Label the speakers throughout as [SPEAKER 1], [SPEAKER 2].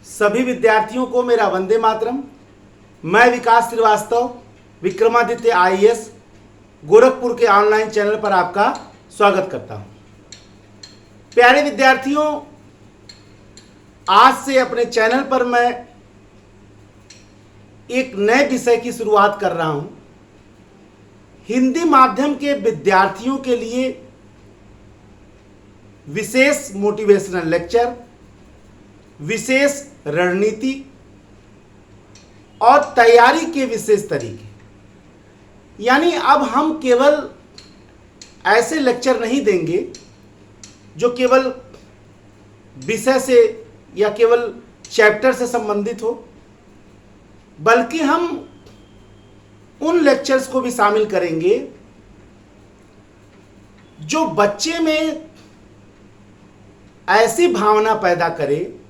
[SPEAKER 1] सभी विद्यार्थियों को मेरा वंदे मातरम। मैं विकास श्रीवास्तव विक्रमादित्य आईएएस गोरखपुर के ऑनलाइन चैनल पर आपका स्वागत करता हूं। प्यारे विद्यार्थियों, आज से अपने चैनल पर मैं एक नए विषय की शुरुआत कर रहा हूं। हिंदी माध्यम के विद्यार्थियों के लिए विशेष मोटिवेशनल लेक्चर, विशेष रणनीति और तैयारी के विशेष तरीके। यानी अब हम केवल ऐसे लेक्चर नहीं देंगे जो केवल विषय से या केवल चैप्टर से संबंधित हो, बल्कि हम उन लेक्चर्स को भी शामिल करेंगे जो बच्चे में ऐसी भावना पैदा करे,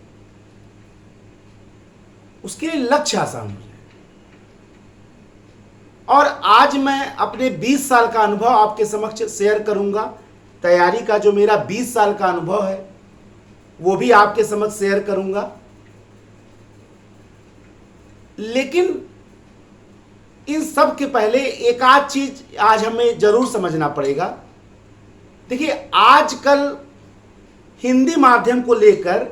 [SPEAKER 1] उसके लिए लक्ष्य आसान हो जाए। और आज मैं अपने 20 साल का अनुभव आपके समक्ष शेयर करूंगा। तैयारी का जो मेरा 20 साल का अनुभव है वो भी आपके समक्ष शेयर करूंगा। लेकिन इन सब के पहले एक आध चीज आज हमें जरूर समझना पड़ेगा। देखिए, आजकल हिंदी माध्यम को लेकर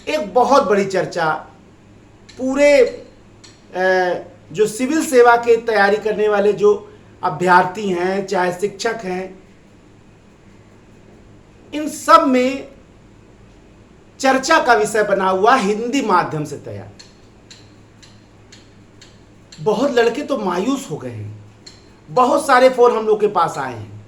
[SPEAKER 1] एक बहुत बड़ी चर्चा पूरे जो सिविल सेवा के तैयारी करने वाले जो अभ्यर्थी हैं, चाहे शिक्षक हैं, इन सब में चर्चा का विषय बना हुआ हिंदी माध्यम से तैयार। बहुत लड़के तो मायूस हो गए हैं। बहुत सारे फोन हम लोग के पास आए हैं।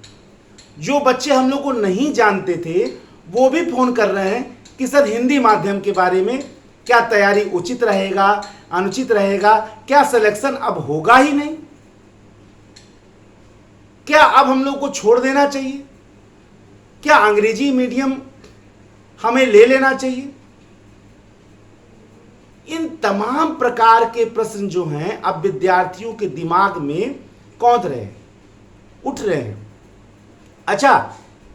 [SPEAKER 1] जो बच्चे हम लोग को नहीं जानते थे वो भी फोन कर रहे हैं कि सर, हिंदी माध्यम के बारे में क्या तैयारी उचित रहेगा, अनुचित रहेगा, क्या सिलेक्शन अब होगा ही नहीं, क्या अब हम लोग को छोड़ देना चाहिए, क्या अंग्रेजी मीडियम हमें ले लेना चाहिए। इन तमाम प्रकार के प्रश्न जो हैं अब विद्यार्थियों के दिमाग में कौंध रहे हैं, उठ रहे हैं। अच्छा,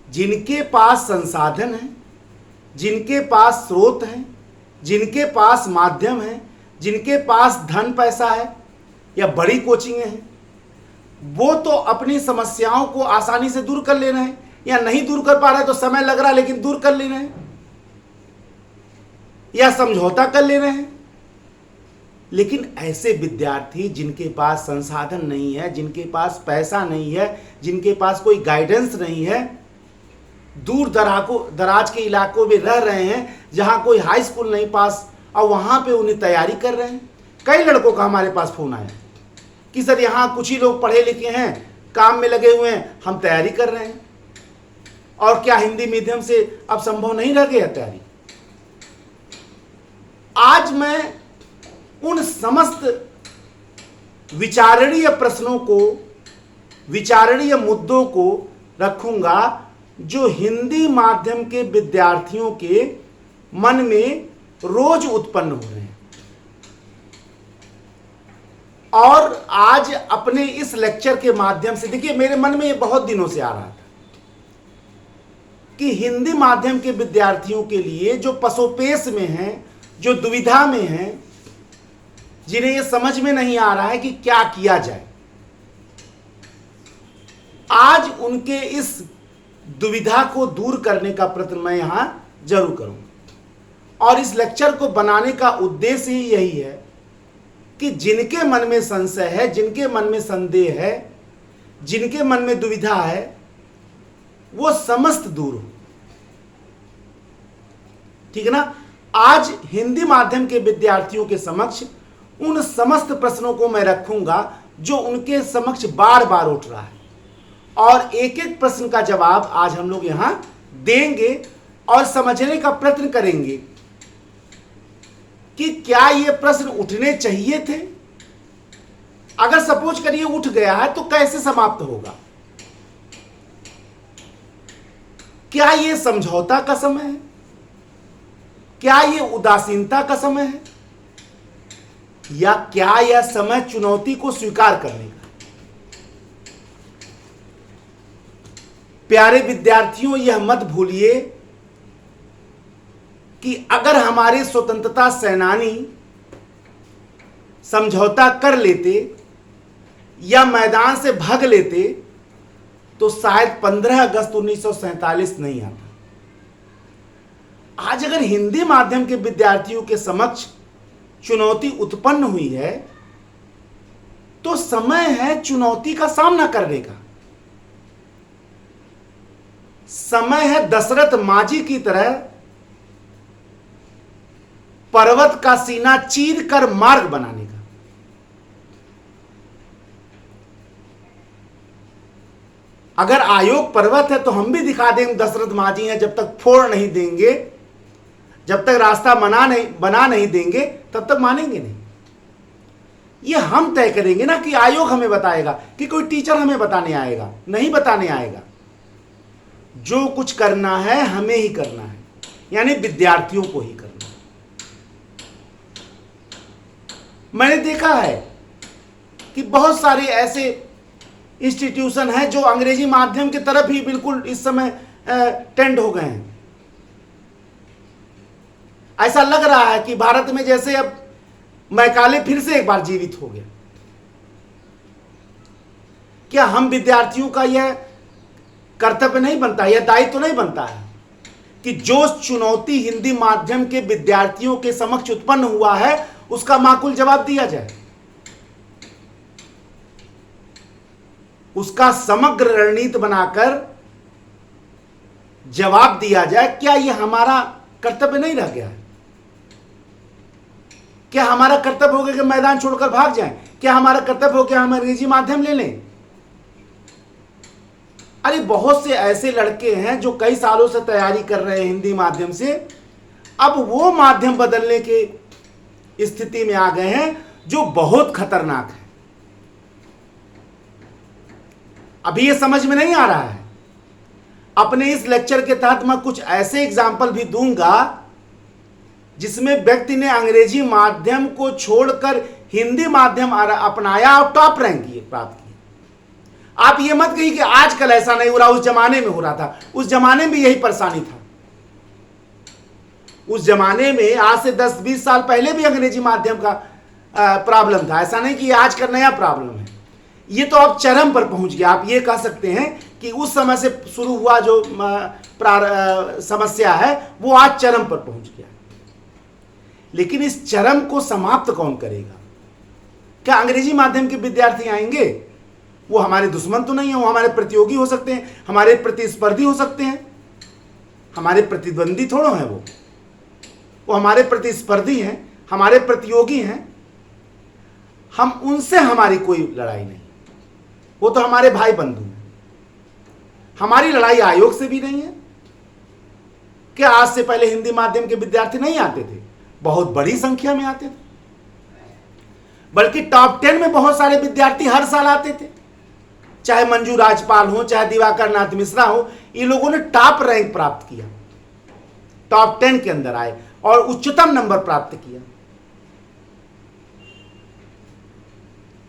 [SPEAKER 1] जिनके पास संसाधन है, जिनके पास स्रोत हैं, जिनके पास माध्यम है, जिनके पास धन पैसा है या बड़ी कोचिंगें हैं, वो तो अपनी समस्याओं को आसानी से दूर कर ले रहे हैं, या नहीं दूर कर पा रहे तो समय लग रहा है लेकिन दूर कर ले रहे हैं, या समझौता कर ले रहे हैं। लेकिन ऐसे विद्यार्थी जिनके पास संसाधन नहीं है, जिनके पास पैसा नहीं है, जिनके पास कोई गाइडेंस नहीं है, दूर दराज के इलाकों में रह रहे हैं जहां कोई हाई स्कूल नहीं पास, और वहां पे उन्हें तैयारी कर रहे हैं। कई लड़कों का हमारे पास फोन आया कि सर, यहां कुछ ही लोग पढ़े लिखे हैं, काम में लगे हुए हैं, हम तैयारी कर रहे हैं, और क्या हिंदी मीडियम से अब संभव नहीं रह गया तैयारी। आज मैं उन समस्त विचारणीय प्रश्नों को, विचारणीय मुद्दों को रखूंगा जो हिंदी माध्यम के विद्यार्थियों के मन में रोज उत्पन्न हो रहे हैं। और आज अपने इस लेक्चर के माध्यम से, देखिए, मेरे मन में ये बहुत दिनों से आ रहा था कि हिंदी माध्यम के विद्यार्थियों के लिए जो पसोपेश में हैं, जो दुविधा में हैं, जिन्हें ये समझ में नहीं आ रहा है कि क्या किया जाए, आज उनके इस दुविधा को दूर करने का प्रयत्न मैं यहां जरूर करूंगा। और इस लेक्चर को बनाने का उद्देश्य ही यही है कि जिनके मन में संशय है, जिनके मन में संदेह है, जिनके मन में दुविधा है, वो समस्त दूर हो। ठीक है ना। आज हिंदी माध्यम के विद्यार्थियों के समक्ष उन समस्त प्रश्नों को मैं रखूंगा जो उनके समक्ष बार बार उठ रहा है, और एक एक प्रश्न का जवाब आज हम लोग यहां देंगे और समझने का प्रयत्न करेंगे कि क्या ये प्रश्न उठने चाहिए थे। अगर सपोज करिए उठ गया है तो कैसे समाप्त होगा। क्या ये समझौता का समय है, क्या ये उदासीनता का समय है, या क्या यह समय चुनौती को स्वीकार करने का। प्यारे विद्यार्थियों, यह मत भूलिए कि अगर हमारे स्वतंत्रता सेनानी समझौता कर लेते या मैदान से भाग लेते तो शायद 15 अगस्त 1947 नहीं आता। आज अगर हिंदी माध्यम के विद्यार्थियों के समक्ष चुनौती उत्पन्न हुई है तो समय है चुनौती का सामना करने का। समय है दशरथ मांझी की तरह पर्वत का सीना चीर कर मार्ग बनाने का। अगर आयोग पर्वत है तो हम भी दिखा देंगे दशरथ मांझी हैं, जब तक फोड़ नहीं देंगे, जब तक रास्ता बना नहीं देंगे तब तक मानेंगे नहीं। ये हम तय करेंगे ना कि आयोग हमें बताएगा, कि कोई टीचर हमें बताने आएगा, नहीं बताने आएगा। जो कुछ करना है हमें ही करना है, यानी विद्यार्थियों को ही करना है। मैंने देखा है कि बहुत सारे ऐसे इंस्टीट्यूशन हैं जो अंग्रेजी माध्यम की तरफ ही बिल्कुल इस समय टेंड हो गए हैं। ऐसा लग रहा है कि भारत में जैसे अब मैकाले फिर से एक बार जीवित हो गया। क्या हम विद्यार्थियों का यह कर्तव्य नहीं बनता, यह दायित्व तो नहीं बनता है कि जो चुनौती हिंदी माध्यम के विद्यार्थियों के समक्ष उत्पन्न हुआ है उसका माकूल जवाब दिया जाए, उसका समग्र रणनीति बनाकर जवाब दिया जाए। क्या यह हमारा कर्तव्य नहीं रह गया है? क्या हमारा कर्तव्य हो गया कि मैदान छोड़कर भाग जाएं? क्या हमारा कर्तव्य हो कि हम अंग्रेजी माध्यम ले लें? अरे बहुत से ऐसे लड़के हैं जो कई सालों से तैयारी कर रहे हैं हिंदी माध्यम से, अब वो माध्यम बदलने की स्थिति में आ गए हैं जो बहुत खतरनाक है। अभी ये समझ में नहीं आ रहा है। अपने इस लेक्चर के तहत मैं कुछ ऐसे एग्जाम्पल भी दूंगा जिसमें व्यक्ति ने अंग्रेजी माध्यम को छोड़कर हिंदी माध्यम अपनाया और टॉप रैंक प्राप्त किए। आप ये मत कहिए कि आजकल ऐसा नहीं हो रहा, उस जमाने में हो रहा था। उस जमाने में यही परेशानी था। उस जमाने में आज से 10-20 साल पहले भी अंग्रेजी माध्यम का प्रॉब्लम था। ऐसा नहीं कि आज का नया प्रॉब्लम है। ये तो अब चरम पर पहुंच गया। आप ये कह सकते हैं कि उस समय से शुरू हुआ जो समस्या है वो आज चरम पर पहुंच गया। लेकिन इस चरम को समाप्त कौन करेगा? क्या अंग्रेजी माध्यम के विद्यार्थी आएंगे? वो हमारे दुश्मन तो नहीं है, वो हमारे प्रतियोगी हो सकते हैं, हमारे प्रतिस्पर्धी हो सकते हैं। हमारे प्रतिद्वंदी थोड़ो हैं, वो हमारे प्रतिस्पर्धी हैं, हमारे प्रतियोगी हैं। हम उनसे हमारी कोई लड़ाई नहीं, वो तो हमारे भाई बंधु हैं। हमारी लड़ाई आयोग से भी नहीं है। क्या आज से पहले हिंदी माध्यम के विद्यार्थी नहीं आते थे? बहुत बड़ी संख्या में आते थे, बल्कि टॉप 10 में बहुत सारे विद्यार्थी हर साल आते थे। चाहे मंजू राजपाल हो, चाहे दिवाकर नाथ मिश्रा हो, ये लोगों ने टॉप रैंक प्राप्त किया, टॉप 10 के अंदर आए और उच्चतम नंबर प्राप्त किया।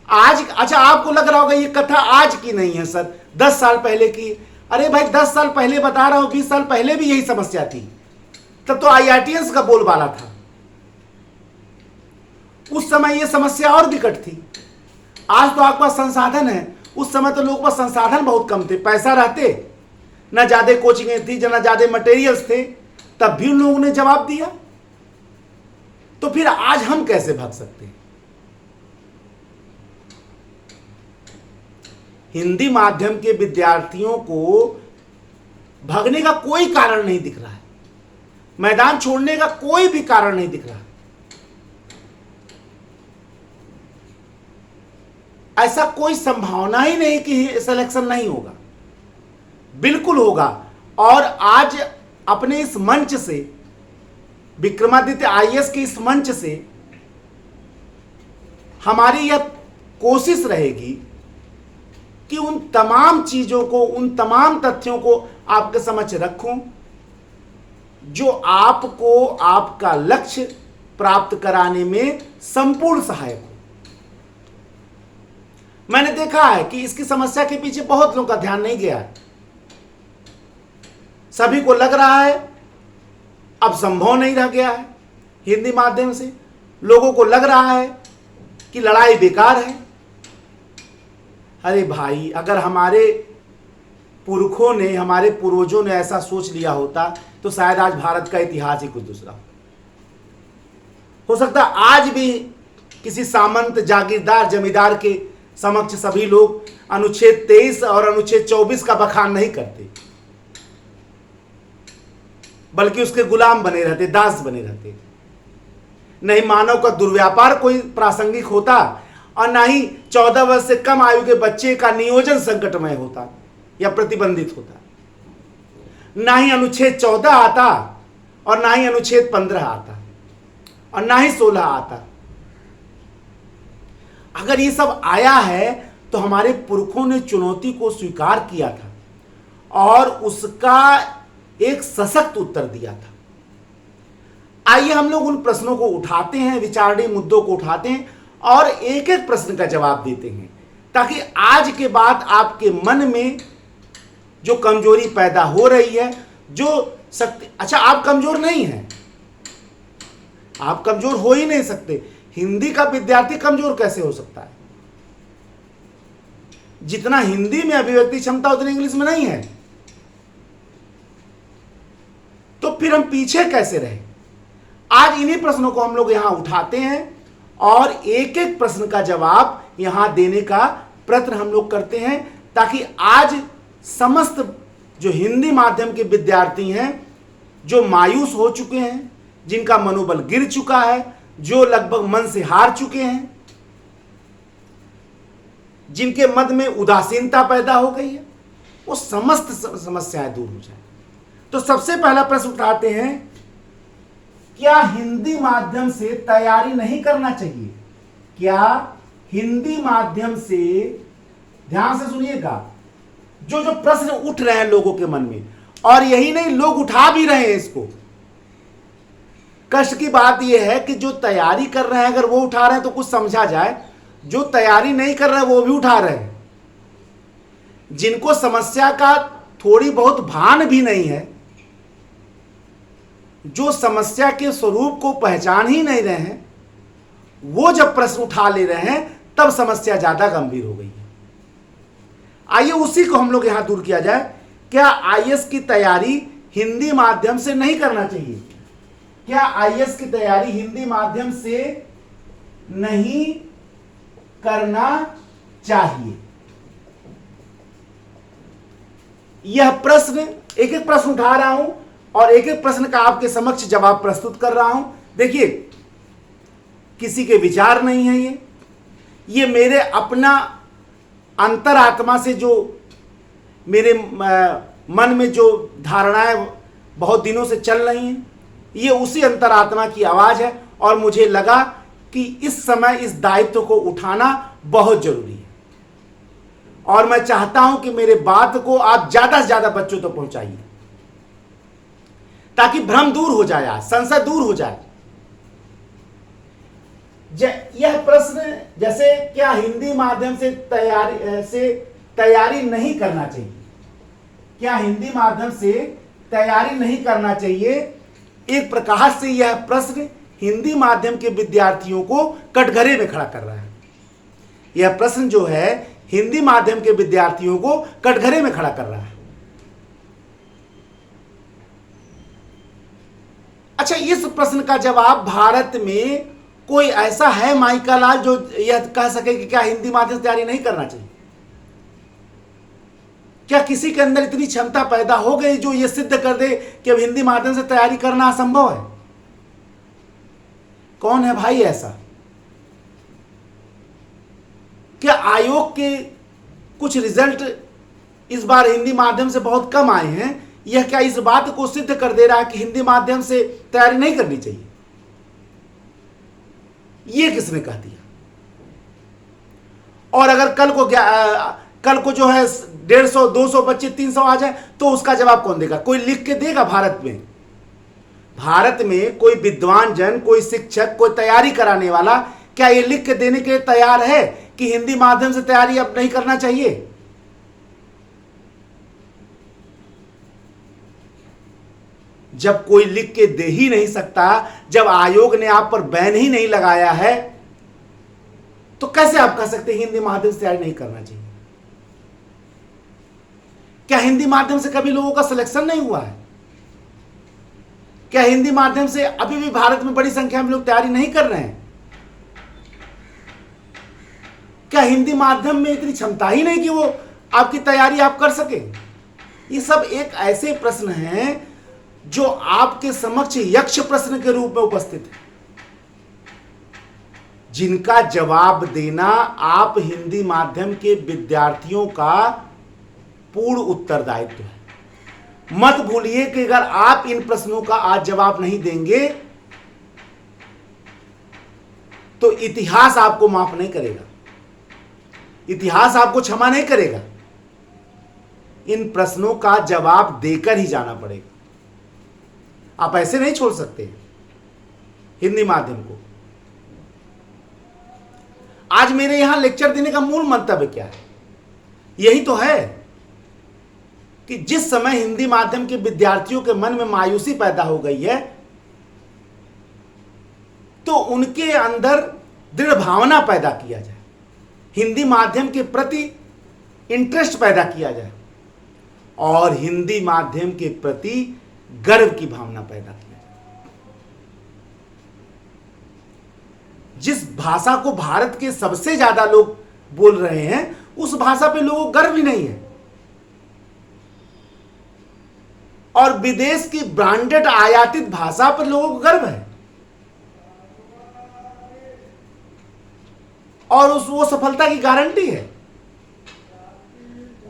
[SPEAKER 1] आज अच्छा, आपको लग रहा होगा ये कथा आज की नहीं है सर, 10 साल पहले की। अरे भाई 10 साल पहले बता रहा हूं, 20 साल पहले भी यही समस्या थी। तब तो IITians का बोलबाला था। उस समय ये समस्या और विकट थी। आज तो आपके पास संसाधन है, उस समय तो लोगों के पास संसाधन बहुत कम थे। पैसा रहते, ना ज्यादा कोचिंगें थी, ना ज्यादा मटेरियल्स थे, तब भी उन लोगों ने जवाब दिया। तो फिर आज हम कैसे भाग सकते हैं? हिंदी माध्यम के विद्यार्थियों को भागने का कोई कारण नहीं दिख रहा है, मैदान छोड़ने का कोई भी कारण नहीं दिख रहा। ऐसा कोई संभावना ही नहीं कि सिलेक्शन नहीं होगा, बिल्कुल होगा। और आज अपने इस मंच से, विक्रमादित्य IAS के इस मंच से हमारी यह कोशिश रहेगी कि उन तमाम चीजों को, उन तमाम तथ्यों को आपके समक्ष रखूं जो आपको आपका लक्ष्य प्राप्त कराने में संपूर्ण सहायक हो। मैंने देखा है कि इसकी समस्या के पीछे बहुत लोगों का ध्यान नहीं गया है। सभी को लग रहा है अब संभव नहीं रह गया है। हिंदी माध्यम से लोगों को लग रहा है कि लड़ाई बेकार है। अरे भाई, अगर हमारे पुरखों ने, हमारे पूर्वजों ने ऐसा सोच लिया होता तो शायद आज भारत का इतिहास ही कुछ दूसरा हो सकता। आज भी किसी सामंत, जागीरदार, जमींदार के समक्ष सभी लोग अनुच्छेद 23 और अनुच्छेद 24 का बखान नहीं करते, बल्कि उसके गुलाम बने रहते, दास बने रहते। नहीं मानव का दुर्व्यापार कोई प्रासंगिक होता और ना ही 14 वर्ष से कम आयु के बच्चे का नियोजन संकटमय होता या प्रतिबंधित होता। ना ही अनुच्छेद 14 आता और ना ही अनुच्छेद 15 आता और ना ही 16 आता। अगर ये सब आया है तो हमारे पुरखों ने चुनौती को स्वीकार किया था और उसका एक सशक्त उत्तर दिया था। आइए हम लोग उन प्रश्नों को उठाते हैं, विचारणीय मुद्दों को उठाते हैं और एक एक प्रश्न का जवाब देते हैं, ताकि आज के बाद आपके मन में जो कमजोरी पैदा हो रही है, जो शक्ति, अच्छा आप कमजोर नहीं हैं, आप कमजोर हो ही नहीं सकते। हिंदी का विद्यार्थी कमजोर कैसे हो सकता है? जितना हिंदी में अभिव्यक्ति क्षमता उतनी इंग्लिश में नहीं है, तो फिर हम पीछे कैसे रहे? आज इन्हीं प्रश्नों को हम लोग यहां उठाते हैं और एक एक प्रश्न का जवाब यहां देने का प्रयत्न हम लोग करते हैं, ताकि आज समस्त जो हिंदी माध्यम के विद्यार्थी हैं, जो मायूस हो चुके हैं, जिनका मनोबल गिर चुका है, जो लगभग मन से हार चुके हैं, जिनके मन में उदासीनता पैदा हो गई है, वो समस्त समस्याएं दूर हो जाए। तो सबसे पहला प्रश्न उठाते हैं, क्या हिंदी माध्यम से तैयारी नहीं करना चाहिए? क्या हिंदी माध्यम से, ध्यान से सुनिएगा, जो जो प्रश्न उठ रहे हैं लोगों के मन में, और यही नहीं, लोग उठा भी रहे हैं इसको। कष्ट की बात यह है कि जो तैयारी कर रहे हैं, अगर वो उठा रहे हैं तो कुछ समझा जाए, जो तैयारी नहीं कर रहे हैं वो भी उठा रहे हैं। जिनको समस्या का थोड़ी बहुत भान भी नहीं है, जो समस्या के स्वरूप को पहचान ही नहीं रहे हैं, वो जब प्रश्न उठा ले रहे हैं तब समस्या ज्यादा गंभीर हो गई है। आइए उसी को हम लोग यहां दूर किया जाए। क्या आईएएस की तैयारी हिंदी माध्यम से नहीं करना चाहिए? क्या आईएएस की तैयारी हिंदी माध्यम से नहीं करना चाहिए? यह प्रश्न, एक एक प्रश्न उठा रहा हूं और एक एक प्रश्न का आपके समक्ष जवाब प्रस्तुत कर रहा हूं। देखिए, किसी के विचार नहीं है, ये मेरे अपना अंतरात्मा से जो मेरे मन में जो धारणाएं बहुत दिनों से चल रही हैं, ये उसी अंतरात्मा की आवाज है और मुझे लगा कि इस समय इस दायित्व को उठाना बहुत जरूरी है। और मैं चाहता हूं कि मेरे बात को आप ज्यादा से ज्यादा बच्चों तक पहुंचाइए, ताकि भ्रम दूर हो जाए, आज संशय दूर हो जाए। यह प्रश्न, जैसे क्या हिंदी माध्यम से तैयारी नहीं करना चाहिए? क्या हिंदी माध्यम से तैयारी नहीं करना चाहिए? एक प्रकार से यह प्रश्न हिंदी माध्यम के विद्यार्थियों को कटघरे में खड़ा कर रहा है। यह प्रश्न जो है हिंदी माध्यम के विद्यार्थियों को कटघरे में खड़ा कर रहा है। अच्छा, इस प्रश्न का जवाब भारत में कोई ऐसा है माइका लाल जो यह कह सके कि क्या हिंदी माध्यम से तैयारी नहीं करना चाहिए? क्या किसी के अंदर इतनी क्षमता पैदा हो गई जो यह सिद्ध कर दे कि अब हिंदी माध्यम से तैयारी करना असंभव है? कौन है भाई ऐसा? क्या आयोग के कुछ रिजल्ट इस बार हिंदी माध्यम से बहुत कम आए हैं, यह क्या इस बात को सिद्ध कर दे रहा है कि हिंदी माध्यम से तैयारी नहीं करनी चाहिए? यह किसने कह दिया? और अगर कल को जो है 150, 200 बच्चे 300 आ जाए तो उसका जवाब कौन देगा? कोई लिख के देगा? भारत में कोई विद्वान जन, कोई शिक्षक, कोई तैयारी कराने वाला क्या ये लिख के देने के लिए तैयार है कि हिंदी माध्यम से तैयारी अब नहीं करना चाहिए? जब कोई लिख के दे ही नहीं सकता, जब आयोग ने आप पर बैन ही नहीं लगाया है, तो कैसे आप कह सकते हैं हिंदी माध्यम से तैयारी नहीं करना चाहिए? क्या हिंदी माध्यम से कभी लोगों का सिलेक्शन नहीं हुआ है? क्या हिंदी माध्यम से अभी भी भारत में बड़ी संख्या में लोग तैयारी नहीं कर रहे हैं? क्या हिंदी माध्यम में इतनी क्षमता ही नहीं कि वो आपकी तैयारी आप कर सके? ये सब एक ऐसे प्रश्न हैं जो आपके समक्ष यक्ष प्रश्न के रूप में उपस्थित है, जिनका जवाब देना आप हिंदी माध्यम के विद्यार्थियों का पूर्ण उत्तरदायित्व है। मत भूलिए कि अगर आप इन प्रश्नों का आज जवाब नहीं देंगे तो इतिहास आपको माफ नहीं करेगा, इतिहास आपको क्षमा नहीं करेगा। इन प्रश्नों का जवाब देकर ही जाना पड़ेगा। आप ऐसे नहीं छोड़ सकते हिंदी माध्यम को। आज मेरे यहां लेक्चर देने का मूल मंतव्य क्या है? यही तो है कि जिस समय हिंदी माध्यम के विद्यार्थियों के मन में मायूसी पैदा हो गई है, तो उनके अंदर दृढ़ भावना पैदा किया जाए, हिंदी माध्यम के प्रति इंटरेस्ट पैदा किया जाए और हिंदी माध्यम के प्रति गर्व की भावना पैदा किया जाए। जिस भाषा को भारत के सबसे ज्यादा लोग बोल रहे हैं, उस भाषा पे लोगों को गर्व ही नहीं है, और विदेश की ब्रांडेड आयातित भाषा पर लोगों को गर्व है, और वो सफलता की गारंटी है।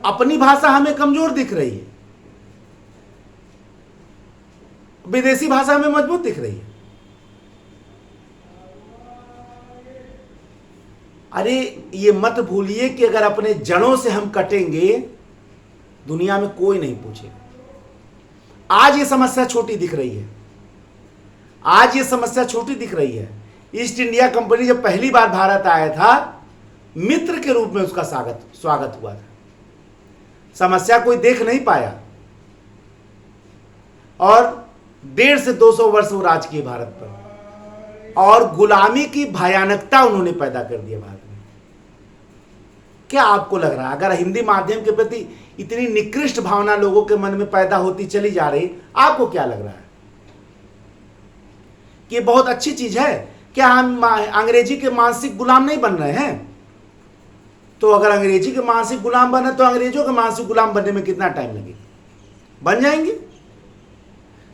[SPEAKER 1] अपनी भाषा हमें कमजोर दिख रही है, विदेशी भाषा हमें मजबूत दिख रही है। अरे ये मत भूलिए कि अगर अपने जड़ों से हम कटेंगे, दुनिया में कोई नहीं पूछेगा। आज ये समस्या छोटी दिख रही है, आज ये समस्या छोटी दिख रही है। ईस्ट इंडिया कंपनी जब पहली बार भारत आया था, मित्र के रूप में उसका स्वागत हुआ था। समस्या कोई देख नहीं पाया और 150 से 200 वर्ष वो राज किए भारत पर, और गुलामी की भयानकता उन्होंने पैदा कर दिया भारत में। क्या आपको लग रहा है अगर हिंदी माध्यम के प्रति इतनी निकृष्ट भावना लोगों के मन में पैदा होती चली जा रही, आपको क्या लग रहा है कि बहुत अच्छी चीज है? क्या हम अंग्रेजी के मानसिक गुलाम नहीं बन रहे हैं? तो अगर अंग्रेजी के मानसिक गुलाम बने तो अंग्रेजों के मानसिक गुलाम बनने में कितना टाइम लगेगा? बन जाएंगे,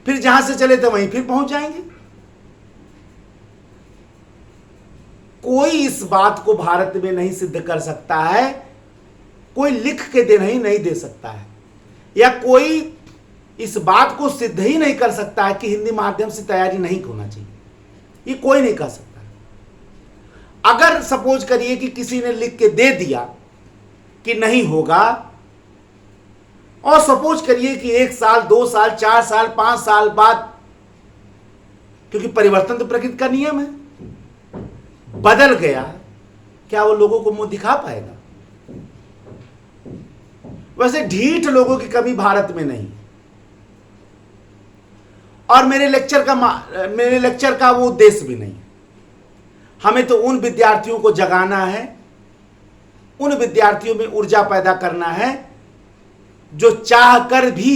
[SPEAKER 1] फिर जहां से चले थे वहीं फिर पहुंच जाएंगे। कोई इस बात को भारत में नहीं सिद्ध कर सकता है, कोई लिख के नहीं दे सकता है, या कोई इस बात को सिद्ध ही नहीं कर सकता है कि हिंदी माध्यम से तैयारी नहीं होना चाहिए। ये कोई नहीं कह सकता। अगर सपोज करिए कि किसी ने लिख के दे दिया कि नहीं होगा, और सपोज करिए कि 1 साल 2 साल 4 साल 5 साल बाद, क्योंकि परिवर्तन तो प्रकृति का नियम है, बदल गया, क्या वो लोगों को मुंह दिखा पाएगा? वैसे ढीठ लोगों की कमी भारत में नहीं, और मेरे लेक्चर का वो उद्देश्य भी नहीं। हमें तो उन विद्यार्थियों को जगाना है, उन विद्यार्थियों में ऊर्जा पैदा करना है जो चाह कर भी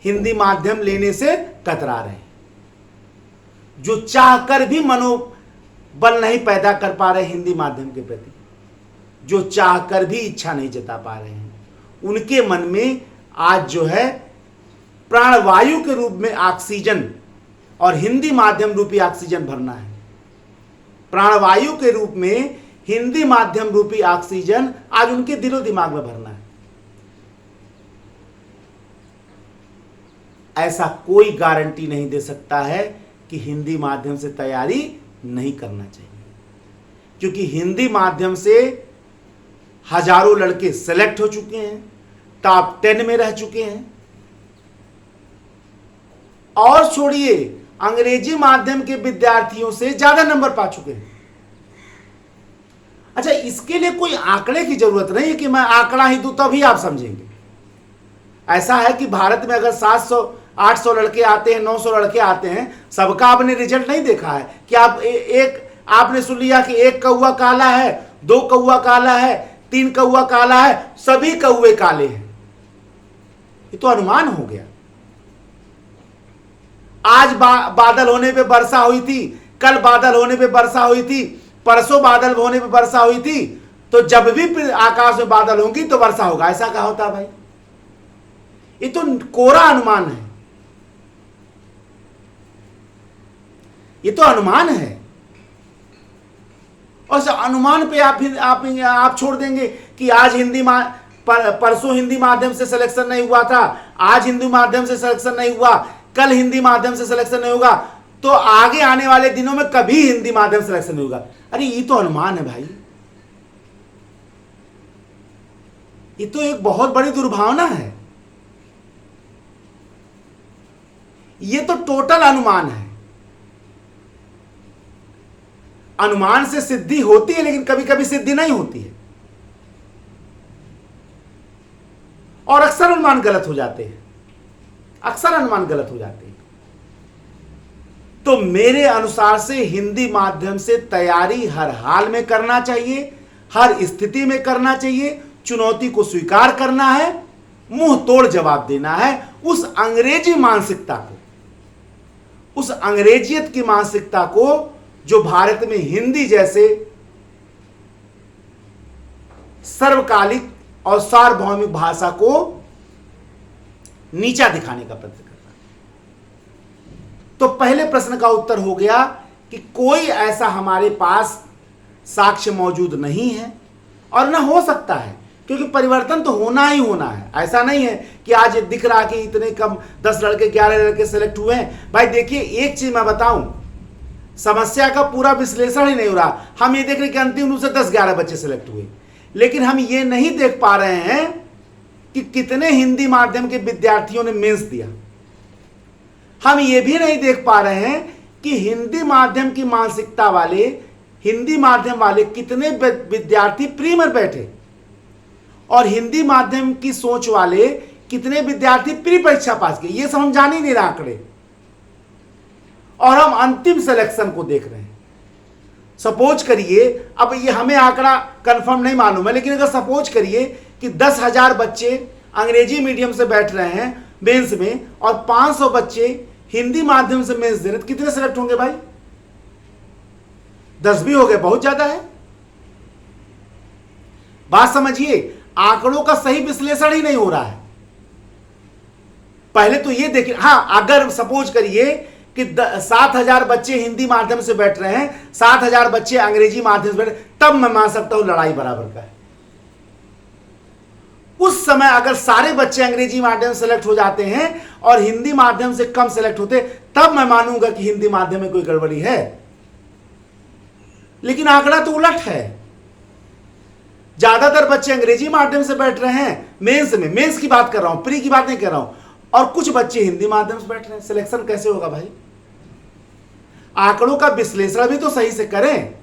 [SPEAKER 1] हिंदी माध्यम लेने से कतरा रहे हैं, जो चाह कर भी मनोबल नहीं पैदा कर पा रहे हिंदी माध्यम के प्रति, जो चाह कर भी इच्छा नहीं जता पा रहे हैं, उनके मन में आज जो है प्राणवायु के रूप में ऑक्सीजन और हिंदी माध्यम रूपी ऑक्सीजन भरना है। प्राणवायु के रूप में हिंदी माध्यम रूपी ऑक्सीजन आज उनके दिलो दिमाग में भरना है। ऐसा कोई गारंटी नहीं दे सकता है कि हिंदी माध्यम से तैयारी नहीं करना चाहिए, क्योंकि हिंदी माध्यम से हजारों लड़के सेलेक्ट हो चुके हैं, टॉप 10 में रह चुके हैं, और छोड़िए अंग्रेजी माध्यम के विद्यार्थियों से ज्यादा नंबर पा चुके हैं। अच्छा, इसके लिए कोई आंकड़े की जरूरत नहीं है कि मैं आंकड़ा ही दूं तभी आप समझेंगे। ऐसा है कि भारत में अगर 800 लड़के आते हैं, 900 लड़के आते हैं, सबका आपने रिजल्ट नहीं देखा है कि आप एक आपने सुन लिया कि एक कौवा काला है, 2 कौवा काला है, 3 कौवा काला है, सभी कौवे काले हैं। ये तो अनुमान हो गया। आज बादल होने पे वर्षा हुई थी, कल बादल होने पे वर्षा हुई थी, परसों बादल होने पे वर्षा हुई थी, तो जब भी आकाश में बादल होंगी तो वर्षा होगा, ऐसा कहा होता भाई? ये तो कोरा अनुमान है, ये तो अनुमान है। और इस अनुमान पे आप छोड़ देंगे कि आज परसों हिंदी माध्यम से सिलेक्शन नहीं हुआ था, आज हिंदी माध्यम से सिलेक्शन नहीं हुआ, कल हिंदी माध्यम से सिलेक्शन नहीं होगा, तो आगे आने वाले दिनों में कभी हिंदी माध्यम सिलेक्शन नहीं होगा। अरे ये तो अनुमान है भाई, ये तो एक बहुत बड़ी दुर्भावना है, ये तो टोटल अनुमान है। अनुमान से सिद्धि होती है, लेकिन कभी कभी सिद्धि नहीं होती है, और अक्सर अनुमान गलत हो जाते हैं, अक्सर अनुमान गलत हो जाते हैं। तो मेरे अनुसार से हिंदी माध्यम से तैयारी हर हाल में करना चाहिए, हर स्थिति में करना चाहिए, चुनौती को स्वीकार करना है, मुंह तोड़ जवाब देना है उस अंग्रेजी मानसिकता को, उस अंग्रेजियत की मानसिकता को जो भारत में हिंदी जैसे सर्वकालिक और सार्वभौमिक भाषा को नीचा दिखाने का प्रयत्न कर रहा है। तो पहले प्रश्न का उत्तर हो गया कि कोई ऐसा हमारे पास साक्ष्य मौजूद नहीं है और न हो सकता है, क्योंकि परिवर्तन तो होना ही होना है। ऐसा नहीं है कि आज दिख रहा कि इतने कम 10 लड़के 11 लड़के सेलेक्ट हुए हैं। भाई देखिए, एक चीज मैं बताऊं, समस्या का पूरा विश्लेषण ही नहीं हो रहा। हम ये देख रहे कि अंतिम रूप से 10-11 बच्चे सेलेक्ट हुए, लेकिन हम ये नहीं देख पा रहे हैं कि कितने हिंदी माध्यम के विद्यार्थियों ने मेंस दिया। हम ये भी नहीं देख पा रहे हैं कि हिंदी माध्यम की मानसिकता वाले, हिंदी माध्यम वाले कितने विद्यार्थी प्री में बैठे, और हिंदी माध्यम की सोच वाले कितने विद्यार्थी प्री परीक्षा पास किए। ये सब हम जान ही नहीं रहे आंकड़े, और हम अंतिम सिलेक्शन को देख रहे हैं। सपोज करिए, अब ये हमें आंकड़ा कंफर्म नहीं मालूम है, लेकिन अगर सपोज करिए कि 10,000 बच्चे अंग्रेजी मीडियम से बैठ रहे हैं मेंस में और 500 बच्चे हिंदी माध्यम से मेंस दे रहे, तो कितने सेलेक्ट होंगे भाई? 10 भी हो गए, बहुत ज्यादा है। बात समझिए, आंकड़ों का सही विश्लेषण ही नहीं हो रहा है। पहले तो ये देखिए, हां, अगर सपोज करिए कि 7,000 बच्चे हिंदी माध्यम से बैठ रहे हैं, 7,000 बच्चे अंग्रेजी माध्यम से बैठ, तब मैं मान सकता हूं लड़ाई बराबर का है। उस समय अगर सारे बच्चे अंग्रेजी माध्यम से सेलेक्ट हो जाते हैं और हिंदी माध्यम से कम सेलेक्ट होते, तब मैं मानूंगा कि हिंदी माध्यम में कोई गड़बड़ी है। लेकिन आंकड़ा तो उलट है, ज्यादातर बच्चे अंग्रेजी माध्यम से बैठ रहे हैं मेंस में, मेंस की बात कर रहा हूं, प्री की बात नहीं कर रहा हूं, और कुछ बच्चे हिंदी माध्यम से बैठ रहे हैं। सिलेक्शन कैसे होगा भाई? आंकड़ों का विश्लेषण भी तो सही से करें।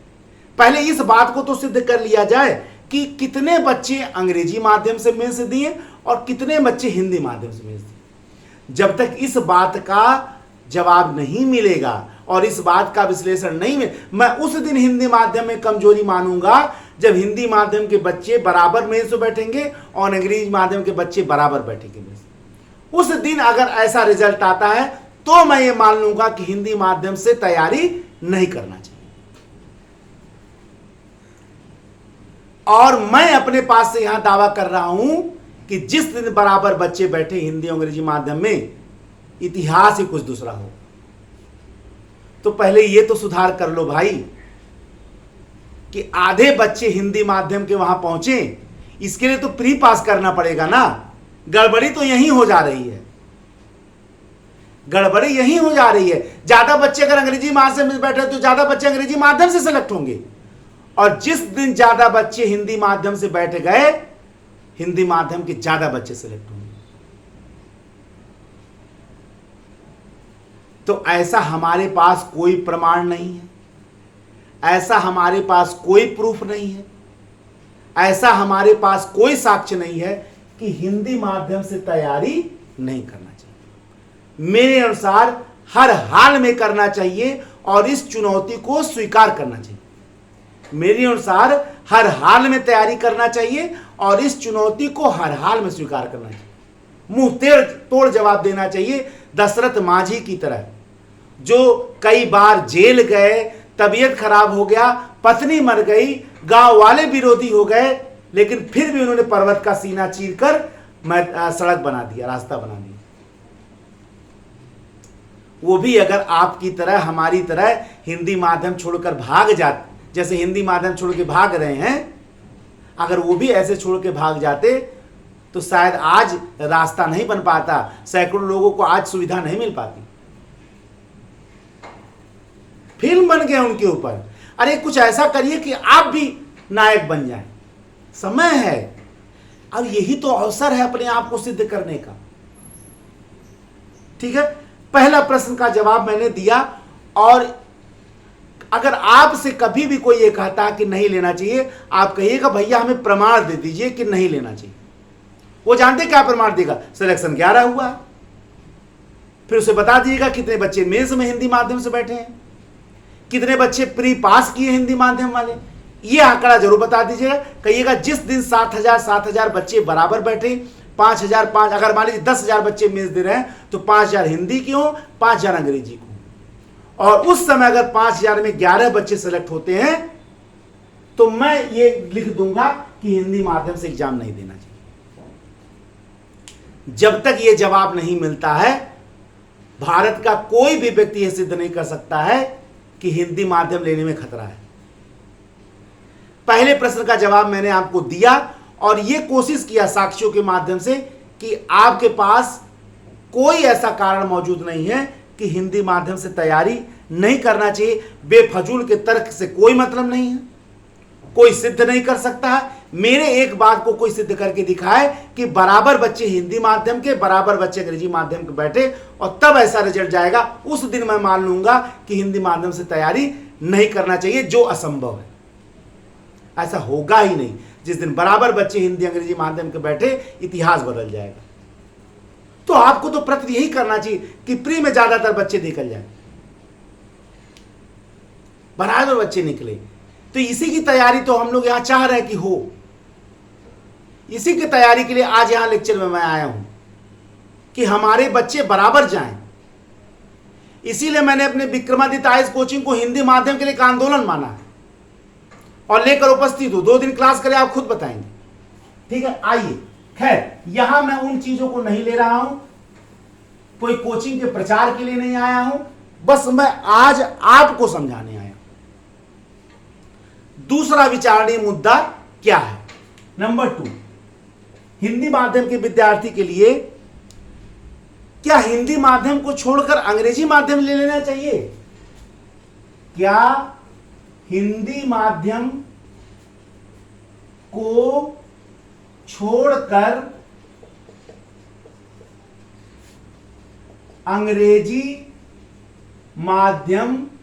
[SPEAKER 1] पहले इस बात को तो सिद्ध कर लिया जाए कि कितने बच्चे अंग्रेजी माध्यम से मेंस दिए और कितने बच्चे हिंदी माध्यम से मेंस दिए। जब तक इस बात का जवाब नहीं मिलेगा और इस बात का विश्लेषण नहीं मिले, मैं उस दिन हिंदी माध्यम में कमजोरी मानूंगा जब हिंदी माध्यम के बच्चे बराबर मेंस में बैठेंगे और अंग्रेजी माध्यम के बच्चे बराबर बैठेंगे मेंस। उस दिन अगर ऐसा रिजल्ट आता है तो मैं ये मान लूंगा कि हिंदी माध्यम से तैयारी नहीं करना चाहिए। और मैं अपने पास से यहां दावा कर रहा हूं कि जिस दिन बराबर बच्चे बैठे हिंदी अंग्रेजी माध्यम में, इतिहास ही कुछ दूसरा हो। तो पहले ये तो सुधार कर लो भाई कि आधे बच्चे हिंदी माध्यम के वहां पहुंचे, इसके लिए तो प्री पास करना पड़ेगा ना। गड़बड़ी तो यही हो जा रही है, गड़बड़ी यही हो जा रही है। ज्यादा बच्चे अगर अंग्रेजी माध्यम में बैठे तो ज्यादा बच्चे अंग्रेजी माध्यम से सेलेक्ट होंगे, और जिस दिन ज्यादा बच्चे हिंदी माध्यम से बैठ गए, हिंदी माध्यम के ज्यादा बच्चे सेलेक्ट होंगे। तो ऐसा हमारे पास कोई प्रमाण नहीं है, ऐसा हमारे पास कोई प्रूफ नहीं है, ऐसा हमारे पास कोई साक्ष्य नहीं है कि हिंदी माध्यम से तैयारी नहीं करना चाहिए। मेरे अनुसार हर हाल में करना चाहिए और इस चुनौती को स्वीकार करना चाहिए। मेरे अनुसार हर हाल में तैयारी करना चाहिए और इस चुनौती को हर हाल में स्वीकार करना चाहिए। मुंह तोड़ जवाब देना चाहिए, दशरथ मांझी की तरह, जो कई बार जेल गए, तबीयत खराब हो गया, पत्नी मर गई, गांव वाले विरोधी हो गए, लेकिन फिर भी उन्होंने पर्वत का सीना चीरकर सड़क बना दिया, रास्ता बना दिया। वो भी अगर आपकी तरह, हमारी तरह हिंदी माध्यम छोड़कर भाग जाते, जैसे हिंदी माध्यम छोड़ के भाग रहे हैं, अगर वो भी ऐसे छोड़ के भाग जाते तो शायद आज रास्ता नहीं बन पाता, सैकड़ों लोगों को आज सुविधा नहीं मिल पाती। फिल्म बन गया उनके ऊपर। अरे कुछ ऐसा करिए कि आप भी नायक बन जाएं। समय है, अब यही तो अवसर है अपने आप को सिद्ध करने का। ठीक है, पहला प्रश्न का जवाब मैंने दिया। और अगर आपसे कभी भी कोई ये कहता कि नहीं लेना चाहिए, आप कहिएगा भैया हमें प्रमाण दे दीजिए कि नहीं लेना चाहिए। वो जानते क्या प्रमाण देगा? सिलेक्शन 11 हुआ। फिर उसे बता दीजिएगा कितने बच्चे मेंस में हिंदी माध्यम से बैठे हैं, कितने बच्चे प्री पास किए हिंदी माध्यम वाले, ये आंकड़ा जरूर बता दीजिएगा। कहिएगा जिस दिन 7,000 बच्चे बराबर बैठे, 5,000 अगर मान लीजिए 10,000 बच्चे मेंस दे रहे हैं तो 5,000 हिंदी की हो, 5,000 अंग्रेजी को। और उस समय अगर 5,000 में 11 बच्चे सेलेक्ट होते हैं तो मैं ये लिख दूंगा कि हिंदी माध्यम से एग्जाम नहीं देना चाहिए। जब तक ये जवाब नहीं मिलता है, भारत का कोई भी व्यक्ति यह सिद्ध नहीं कर सकता है कि हिंदी माध्यम लेने में खतरा है। पहले प्रश्न का जवाब मैंने आपको दिया और यह कोशिश किया साक्ष्यों के माध्यम से कि आपके पास कोई ऐसा कारण मौजूद नहीं है कि हिंदी माध्यम से तैयारी नहीं करना चाहिए। बेफजूल के तर्क से कोई मतलब नहीं है, कोई सिद्ध नहीं कर सकता है। मेरे एक बात को कोई सिद्ध करके दिखाए कि बराबर बच्चे हिंदी माध्यम के, बराबर बच्चे अंग्रेजी माध्यम के बैठे और तब ऐसा रिजल्ट जाएगा, उस दिन मैं मान लूंगा कि हिंदी माध्यम से तैयारी नहीं करना चाहिए, जो असंभव है। ऐसा होगा ही नहीं। जिस दिन बराबर बच्चे हिंदी अंग्रेजी माध्यम के बैठे, इतिहास बदल जाएगा। तो आपको तो प्रति यही करना चाहिए कि प्री में ज्यादातर बच्चे निकल जाए, बराबर बच्चे निकले। तो इसी की तैयारी तो हम लोग यहां चाह रहे हैं कि हो। इसी की तैयारी के लिए आज यहां लेक्चर में मैं आया हूं कि हमारे बच्चे बराबर जाएं। इसीलिए मैंने अपने विक्रमादित्य आईएएस कोचिंग को हिंदी माध्यम के लिए एक आंदोलन माना है और लेकर उपस्थित हूं। 2 दिन क्लास करें, आप खुद बताएंगे। ठीक है, आइए। खैर, यहां मैं उन चीजों को नहीं ले रहा हूं, कोई कोचिंग के प्रचार के लिए नहीं आया हूं, बस मैं आज आपको समझाने आया। दूसरा विचारणीय मुद्दा क्या है? नंबर 2, हिंदी माध्यम के विद्यार्थी के लिए क्या हिंदी माध्यम को छोड़कर अंग्रेजी माध्यम ले लेना चाहिए? क्या हिंदी माध्यम को छोड़कर अंग्रेजी माध्यम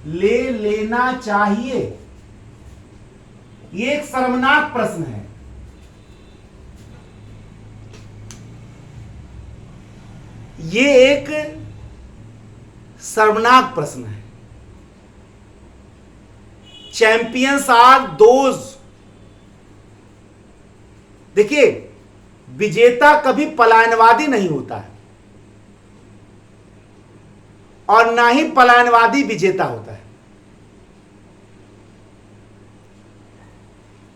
[SPEAKER 1] ले लेना चाहिए? यह एक शर्मनाक प्रश्न है। यह एक शर्मनाक प्रश्न है। चैंपियंस आर दोज, देखिए, विजेता कभी पलायनवादी नहीं होता है और ना ही पलायनवादी विजेता होता है।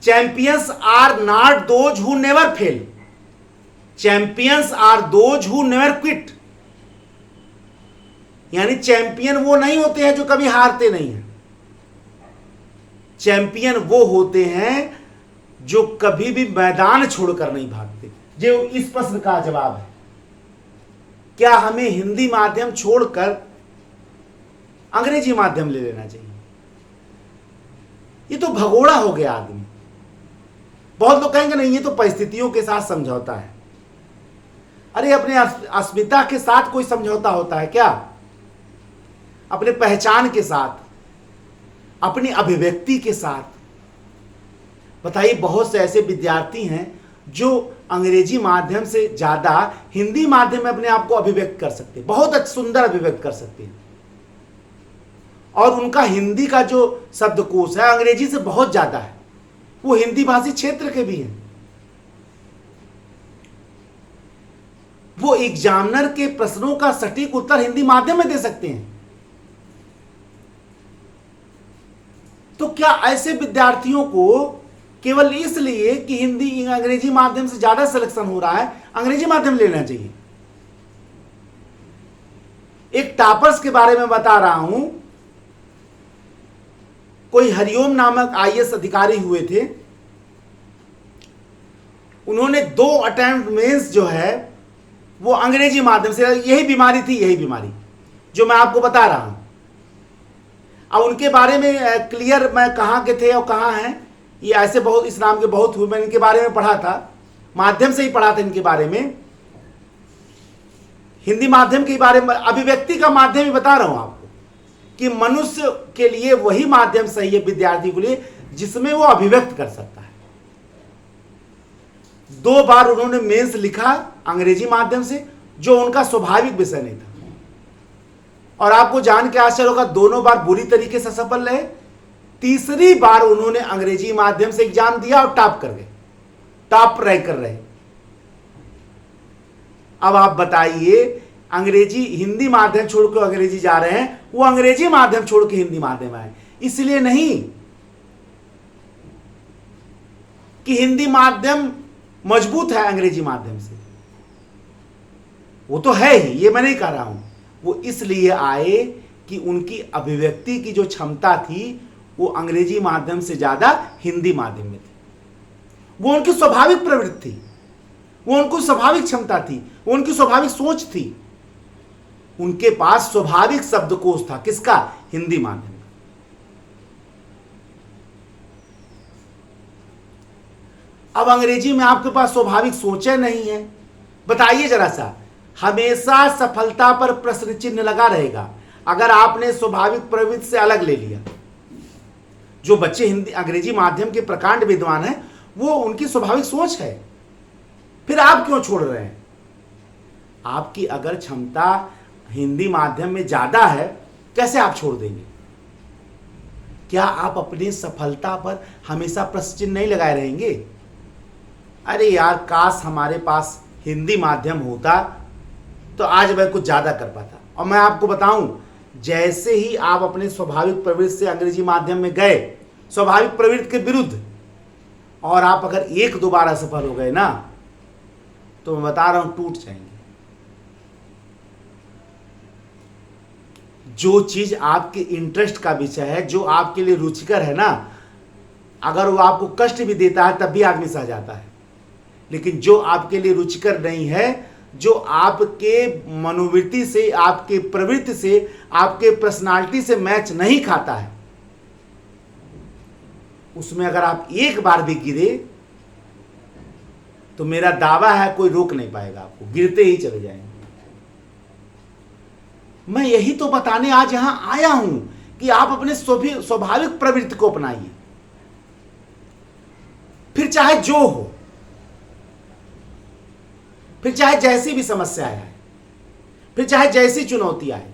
[SPEAKER 1] Champions are not those who never fail, champions are those who never quit. यानी चैंपियन वो नहीं होते हैं जो कभी हारते नहीं हैं। चैंपियन वो होते हैं जो कभी भी मैदान छोड़कर नहीं भागते। जो इस प्रश्न का जवाब है, क्या हमें हिंदी माध्यम छोड़कर अंग्रेजी माध्यम ले लेना चाहिए? ये तो भगोड़ा हो गया आदमी। बहुत लोग कहेंगे नहीं, ये तो परिस्थितियों के साथ समझौता है। अरे अपने अस्मिता के साथ कोई समझौता होता है क्या? अपने पहचान के साथ, अपनी अभिव्यक्ति के साथ। बताइए, बहुत से ऐसे विद्यार्थी हैं जो अंग्रेजी माध्यम से ज्यादा हिंदी माध्यम में अपने आप को अभिव्यक्त कर सकते हैं, बहुत सुंदर अभिव्यक्त कर सकते हैं। और उनका हिंदी का जो शब्दकोश है अंग्रेजी से बहुत ज्यादा है, वो हिंदी भाषी क्षेत्र के भी हैं। वो एग्जामिनर के प्रश्नों का सटीक उत्तर हिंदी माध्यम में दे सकते हैं। तो क्या ऐसे विद्यार्थियों को केवल इसलिए कि हिंदी अंग्रेजी माध्यम से ज्यादा सिलेक्शन हो रहा है अंग्रेजी माध्यम लेना चाहिए? एक टॉपर्स के बारे में बता रहा हूं। कोई हरिओम नामक आईएएस अधिकारी हुए थे। उन्होंने 2 अटेम्प्ट मेंस जो है वो अंग्रेजी माध्यम से, यही बीमारी थी, यही बीमारी जो मैं आपको बता रहा हूं। अब उनके बारे में क्लियर मैं कहां के थे और कहां हैं, ये ऐसे बहुत इस नाम के बहुत हुए। मैंने इनके बारे में पढ़ा था, माध्यम से ही पढ़ा था इनके बारे में, हिंदी माध्यम के बारे में। अभिव्यक्ति का माध्यम ही बता रहा हूं आपको कि मनुष्य के लिए वही माध्यम सही है, विद्यार्थी के लिए, जिसमें वो अभिव्यक्त कर सकता है। 2 बार उन्होंने मेंस लिखा अंग्रेजी माध्यम से, जो उनका स्वाभाविक विषय नहीं था। और आपको जान के आश्चर्य होगा, दोनों बार बुरी तरीके से सफल रहे। तीसरी बार उन्होंने अंग्रेजी माध्यम से एग्जाम दिया और टॉप कर गए, टॉप रैंक कर रहे। अब आप बताइए, अंग्रेजी हिंदी माध्यम छोड़कर अंग्रेजी जा रहे हैं, वो अंग्रेजी माध्यम छोड़ के हिंदी माध्यम आए। इसलिए नहीं कि हिंदी माध्यम मजबूत है अंग्रेजी माध्यम से, वो तो है ही, ये मैं नहीं कह रहा हूं। वो इसलिए आए कि उनकी अभिव्यक्ति की जो क्षमता थी वो अंग्रेजी माध्यम से ज्यादा हिंदी माध्यम में थी। वो उनकी स्वाभाविक प्रवृत्ति थी, वो उनको स्वाभाविक क्षमता थी, वो उनकी स्वाभाविक सोच थी। उनके पास स्वाभाविक शब्दकोश था, किसका? हिंदी माध्यम का। अब अंग्रेजी में आपके पास स्वाभाविक सोचें नहीं है, बताइए जरा सा। हमेशा सफलता पर प्रश्न चिन्ह लगा रहेगा अगर आपने स्वाभाविक प्रवृत्ति से अलग ले लिया। जो बच्चे हिंदी अंग्रेजी माध्यम के प्रकांड विद्वान हैं, वो उनकी स्वाभाविक सोच है, फिर आप क्यों छोड़ रहे हैं? आपकी अगर क्षमता हिंदी माध्यम में ज्यादा है, कैसे आप छोड़ देंगे? क्या आप अपनी सफलता पर हमेशा प्रश्न चिन्ह नहीं लगाए रहेंगे? अरे यार, काश हमारे पास हिंदी माध्यम होता तो आज मैं कुछ ज्यादा कर पाता। और मैं आपको बताऊं, जैसे ही आप अपने स्वाभाविक प्रवृत्ति से अंग्रेजी माध्यम में गए, स्वाभाविक प्रवृत्ति के विरुद्ध, और आप अगर 1-2 बार असफल हो गए ना, तो मैं बता रहा हूं टूट जाएंगे। जो चीज आपके इंटरेस्ट का विषय है, जो आपके लिए रुचिकर है ना, अगर वो आपको कष्ट भी देता है तब भी आदमी सह जाता है। लेकिन जो आपके लिए रुचिकर नहीं है, जो आपके मनोवृत्ति से, आपके प्रवृत्ति से, आपके पर्सनालिटी से मैच नहीं खाता है, उसमें अगर आप 1 बार भी गिरे तो मेरा दावा है कोई रोक नहीं पाएगा आपको, गिरते ही चले जाएंगे। मैं यही तो बताने आज यहां आया हूं कि आप अपने स्वाभाविक प्रवृत्ति को अपनाइए, फिर चाहे जो हो, फिर चाहे जैसी भी समस्या आए, फिर चाहे जैसी चुनौती आए,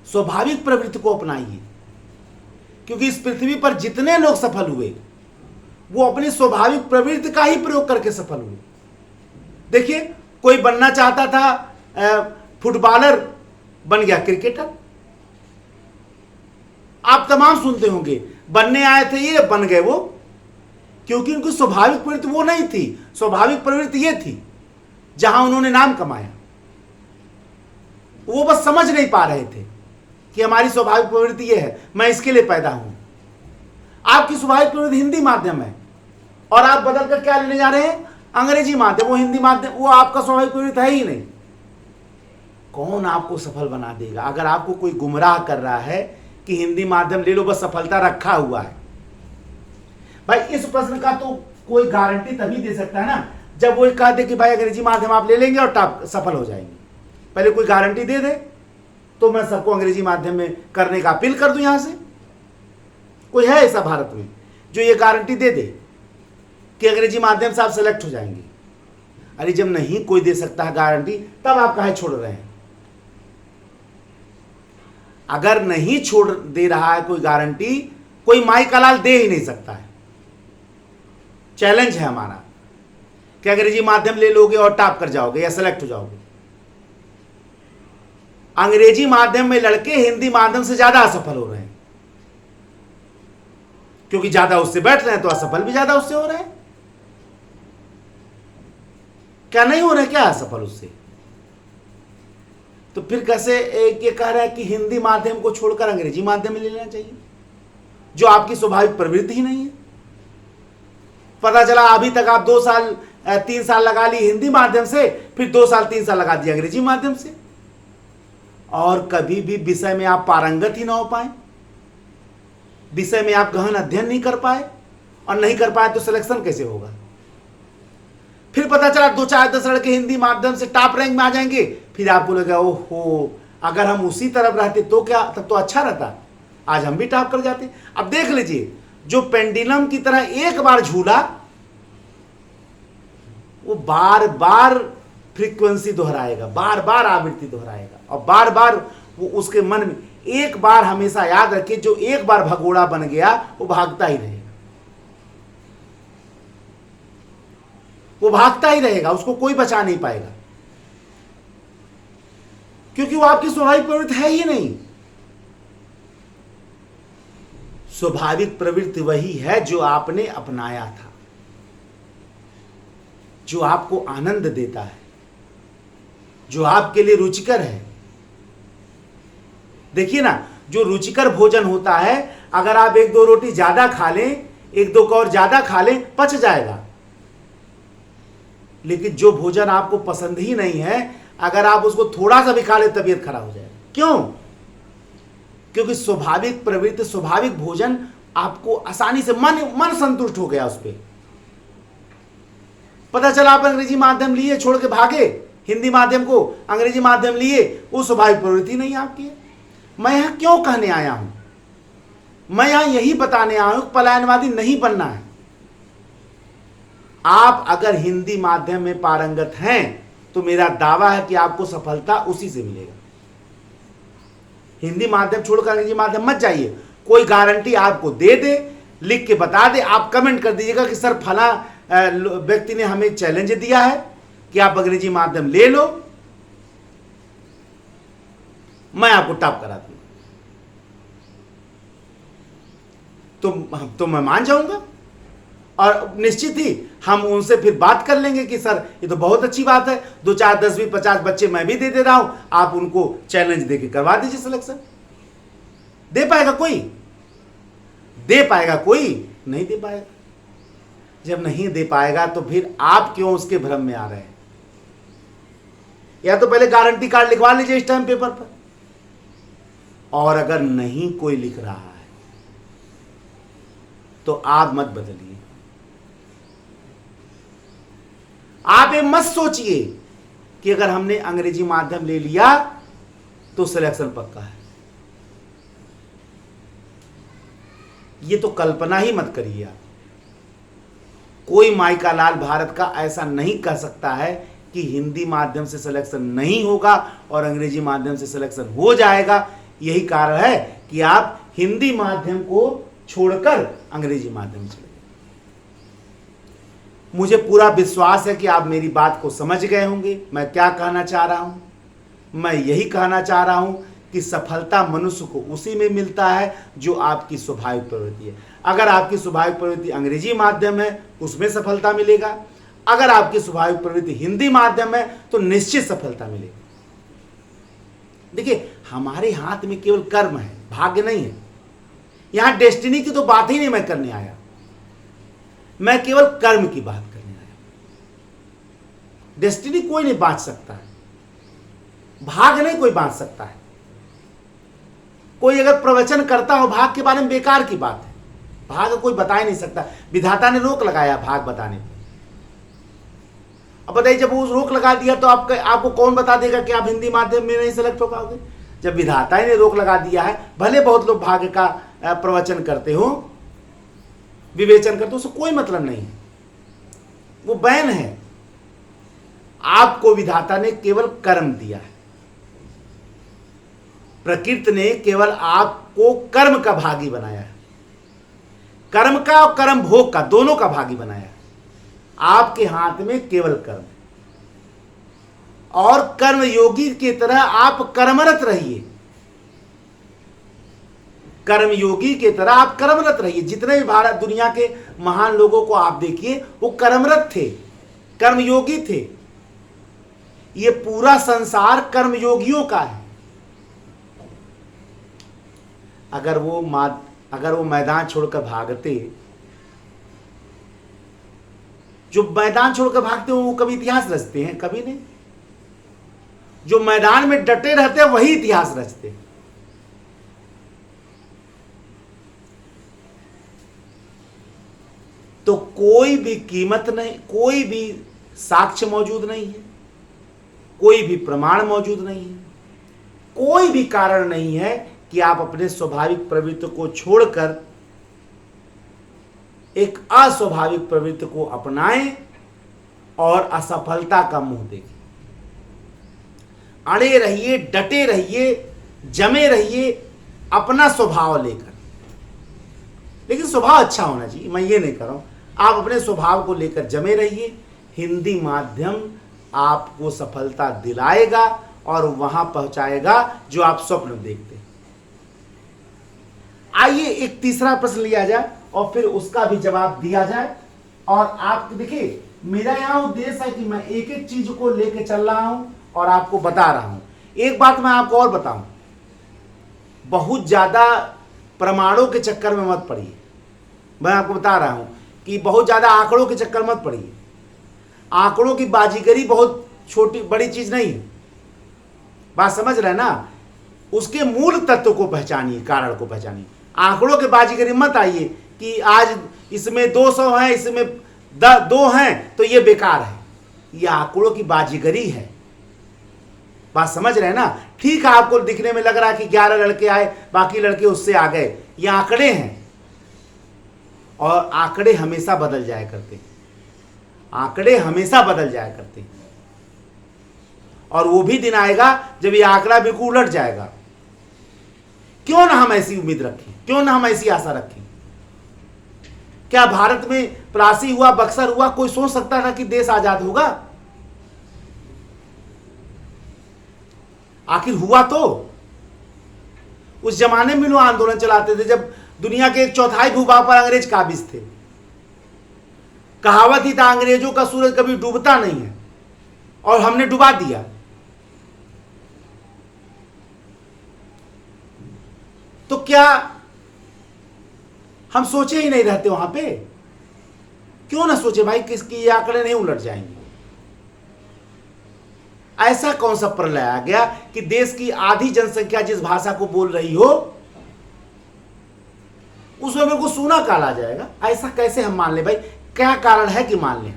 [SPEAKER 1] स्वाभाविक प्रवृत्ति को अपनाइए। क्योंकि इस पृथ्वी पर जितने लोग सफल हुए वो अपनी स्वाभाविक प्रवृत्ति का ही प्रयोग करके सफल हुए। देखिए, कोई बनना चाहता था फुटबॉलर, बन गया क्रिकेटर। आप तमाम सुनते होंगे, बनने आए थे ये, बन गए वो, क्योंकि उनकी स्वाभाविक प्रवृत्ति वो नहीं थी। स्वाभाविक प्रवृत्ति ये थी जहां उन्होंने नाम कमाया। वो बस समझ नहीं पा रहे थे कि हमारी स्वाभाविक प्रवृत्ति ये है, मैं इसके लिए पैदा हूं। आपकी स्वाभाविक प्रवृत्ति हिंदी माध्यम है और आप बदल कर क्या लेने जा रहे हैं? अंग्रेजी माध्यम। वो हिंदी माध्यम, वो आपका स्वाभाविक प्रवृत्ति है ही नहीं। कौन आपको सफल बना देगा? अगर आपको कोई गुमराह कर रहा है कि हिंदी माध्यम ले लो, बस सफलता रखा हुआ है। भाई, इस प्रश्न का तो कोई गारंटी तभी दे सकता है ना जब वो कह दे कि भाई अंग्रेजी माध्यम आप ले लेंगे और टॉप सफल हो जाएंगे। पहले कोई गारंटी दे दे तो मैं सबको अंग्रेजी माध्यम में करने का अपील कर दूं। यहां से कोई है ऐसा भारत में जो ये गारंटी दे दे कि अंग्रेजी माध्यम से आप सेलेक्ट हो जाएंगे। अरे जब नहीं कोई दे सकता है गारंटी, तब आप काहे छोड़ रहे हैं? अगर नहीं छोड़ दे रहा है कोई गारंटी, कोई माई का लाल दे ही नहीं सकता है। चैलेंज है हमारा कि अंग्रेजी माध्यम ले लोगे और टॉप कर जाओगे या सेलेक्ट हो जाओगे। अंग्रेजी माध्यम में लड़के हिंदी माध्यम से ज्यादा असफल हो रहे हैं, क्योंकि ज्यादा उससे बैठ रहे हैं तो असफल भी ज्यादा उससे हो रहे हैं। क्या नहीं हो रहे, क्या असफल उससे? तो फिर कैसे एक ये कह रहा है कि हिंदी माध्यम को छोड़कर अंग्रेजी माध्यम में ले लेना चाहिए, जो आपकी स्वाभाविक प्रवृत्ति ही नहीं है। पता चला अभी तक आप 2 साल 3 साल लगा ली हिंदी माध्यम से, फिर 2 साल 3 साल लगा दिया अंग्रेजी माध्यम से, और कभी भी विषय में आप पारंगत ही ना हो पाए, विषय में आप गहन अध्ययन नहीं कर पाए, और नहीं कर पाए तो सिलेक्शन कैसे होगा? फिर पता चला 2-4-10 लड़के हिंदी माध्यम से टॉप रैंक में आ जाएंगे, फिर आप बोलेगा ओहो अगर हम उसी तरफ रहते तो क्या, तब तो अच्छा रहता, आज हम भी टॉप कर जाते। अब देख लीजिए, जो पेंडुलम की तरह एक बार झूला, वो बार बार फ्रीक्वेंसी दोहराएगा, बार बार आवृत्ति दोहराएगा, और बार बार वो उसके मन में, एक बार हमेशा याद रखिए, जो एक बार भगोड़ा बन गया वो भागता ही रहेगा, वो भागता ही रहेगा, उसको कोई बचा नहीं पाएगा, क्योंकि वो आपकी स्वाभाविक प्रवृत्ति है ही नहीं। स्वाभाविक प्रवृत्ति वही है जो आपने अपनाया था, जो आपको आनंद देता है, जो आपके लिए रुचिकर है। देखिए ना, जो रुचिकर भोजन होता है, अगर आप 1-2 रोटी ज्यादा खा लें, 1-2 कौर ज्यादा खा लें, पच जाएगा। लेकिन जो भोजन आपको पसंद ही नहीं है, अगर आप उसको थोड़ा सा भी खा ले, तबीयत खराब हो जाएगी। क्यों? क्योंकि स्वाभाविक प्रवृत्ति, स्वाभाविक भोजन आपको आसानी से मन संतुष्ट हो गया उस पर। पता चला आप अंग्रेजी माध्यम लिए छोड़ के भागे, हिंदी माध्यम को अंग्रेजी माध्यम लिए, वो स्वाभाविक प्रवृत्ति नहीं आपकी है। मैं यहां क्यों कहने आया हूं? मैं यहां यही बताने आया हूं, पलायनवादी नहीं बनना है। आप अगर हिंदी माध्यम में पारंगत हैं तो मेरा दावा है कि आपको सफलता उसी से मिलेगा। हिंदी माध्यम छोड़कर अंग्रेजी माध्यम मत जाइए। कोई गारंटी आपको दे दे, लिख के बता दे, आप कमेंट कर दीजिएगा कि सर फला व्यक्ति ने हमें चैलेंज दिया है कि आप अंग्रेजी माध्यम ले लो, मैं आपको टॉप करा दूंगा, तो मैं मान जाऊंगा, और निश्चित ही हम उनसे फिर बात कर लेंगे कि सर ये तो बहुत अच्छी बात है, 2, 4, 10, 20, 50 बच्चे मैं भी दे रहा हूं, आप उनको चैलेंज देके करवा दीजिए सिलेक्शन। दे पाएगा कोई? दे पाएगा कोई? नहीं दे पाएगा। जब नहीं दे पाएगा तो फिर आप क्यों उसके भ्रम में आ रहे हैं? या तो पहले गारंटी कार्ड लिखवा लीजिए इस टाइम पेपर पर, और अगर नहीं कोई लिख रहा है तो आप मत बदलिए। आप ये मत सोचिए कि अगर हमने अंग्रेजी माध्यम ले लिया तो सिलेक्शन पक्का है। ये तो कल्पना ही मत करिए आप। कोई माई का लाल भारत का ऐसा नहीं कह सकता है कि हिंदी माध्यम से सिलेक्शन नहीं होगा और अंग्रेजी माध्यम से सिलेक्शन हो जाएगा। यही कारण है कि आप हिंदी माध्यम को छोड़कर अंग्रेजी माध्यम से। मुझे पूरा विश्वास है कि आप मेरी बात को समझ गए होंगे। मैं क्या कहना चाह रहा हूं? मैं यही कहना चाह रहा हूं कि सफलता मनुष्य को उसी में मिलता है जो आपकी स्वाभाविक प्रवृत्ति है। अगर आपकी स्वाभाविक प्रवृत्ति अंग्रेजी माध्यम है, उसमें सफलता मिलेगा। अगर आपकी स्वाभाविक प्रवृत्ति हिंदी माध्यम है तो निश्चित सफलता मिलेगी। देखिए, हमारे हाथ में केवल कर्म है, भाग्य नहीं है। यहां डेस्टिनी की तो बात ही नहीं मैं करने आया, मैं केवल कर्म की बात करने आया। डेस्टिनी कोई नहीं बांट सकता है, भाग्य नहीं कोई बांट सकता है। कोई अगर प्रवचन करता हो भाग के बारे में, बेकार की बात है। भाग कोई बता ही नहीं सकता। विधाता ने रोक लगाया भाग बताने पर। अब बताइए, जब वो रोक लगा दिया तो आपको कौन बता देगा कि आप हिंदी माध्यम में नहीं सेलेक्ट हो पाओगे? जब विधाता ने रोक लगा दिया है, भले बहुत लोग भाग्य का प्रवचन करते हो, विवेचन करते हो, उससे कोई मतलब नहीं है। वो बैन है। आपको विधाता ने केवल कर्म दिया है, प्रकृति ने केवल आपको कर्म का भागी बनाया है, कर्म का और कर्म भोग का दोनों का भागी बनाया है। आपके हाथ में केवल कर्म, और कर्म योगी की तरह आप कर्मरत रहिए, कर्म योगी की तरह आप कर्मरत रहिए। जितने भी भारत दुनिया के महान लोगों को आप देखिए, वो कर्मरत थे, कर्मयोगी थे। ये पूरा संसार कर्मयोगियों का है। अगर वो मैदान छोड़कर भागते, जो मैदान छोड़कर भागते हैं वो कभी इतिहास रचते हैं? कभी नहीं। जो मैदान में डटे रहते हैं वही इतिहास रचते हैं। तो कोई भी कीमत नहीं, कोई भी साक्ष्य मौजूद नहीं है, कोई भी प्रमाण मौजूद नहीं है, कोई भी कारण नहीं है कि आप अपने स्वाभाविक प्रवृत्ति को छोड़कर एक अस्वाभाविक प्रवृत्ति को अपनाएं और असफलता का मुंह देखें। अड़े रहिए, डटे रहिए, जमे रहिए अपना स्वभाव लेकर, लेकिन स्वभाव अच्छा होना चाहिए। मैं ये नहीं कर रहा हूं, आप अपने स्वभाव को लेकर जमे रहिए। हिंदी माध्यम आपको सफलता दिलाएगा और वहां पहुंचाएगा जो आप स्वप्न देखते हैं। आइए एक तीसरा प्रश्न लिया जाए और फिर उसका भी जवाब दिया जाए। और आप देखिए, मेरा यहां उद्देश्य है कि मैं एक एक चीज को लेकर चल रहा हूं और आपको बता रहा हूं। एक बात मैं आपको और बताऊं, बहुत ज्यादा प्रमाणों के चक्कर में मत पड़िए। मैं आपको बता रहा हूं कि बहुत ज्यादा आंकड़ों के चक्कर मत पड़िए। आंकड़ों की बाजीगरी बहुत छोटी बड़ी चीज नहीं है, बात समझ रहे हैं ना। उसके मूल तत्व को पहचानिए, कारण को पहचानिए। आंकड़ों के बाजीगरी मत आइए कि आज इसमें 200 हैं, इसमें 2 हैं तो ये बेकार है। ये आंकड़ों की बाजीगरी है, बात समझ रहे हैं ना। ठीक है, आपको दिखने में लग रहा है कि 11 लड़के आए, बाकी लड़के उससे आ गए, ये आंकड़े हैं। और आंकड़े हमेशा बदल जाया करते हैं, आंकड़े हमेशा बदल जाया करते हैं। और वो भी दिन आएगा जब ये आंकड़ा बिल्कुल उलट जाएगा। क्यों ना हम ऐसी उम्मीद रखें, क्यों ना हम ऐसी आशा रखें। क्या भारत में प्लासी हुआ, बक्सर हुआ, कोई सोच सकता था कि देश आजाद होगा? आखिर हुआ तो उस जमाने में लोग आंदोलन चलाते थे जब दुनिया के 1/4 भूभाग पर अंग्रेज काबिज थे। कहावत ही था, अंग्रेजों का सूरज कभी डूबता नहीं है, और हमने डुबा दिया। तो क्या हम सोचे ही नहीं रहते वहां पे? क्यों ना सोचे भाई, किसकी ये आंकड़े नहीं उलट जाएंगे। ऐसा कौन सा प्रलय आ गया कि देश की आधी जनसंख्या जिस भाषा को बोल रही हो उसमें मेरे को सूना काला जाएगा? ऐसा कैसे हम मान ले भाई? क्या कारण है कि मान लें?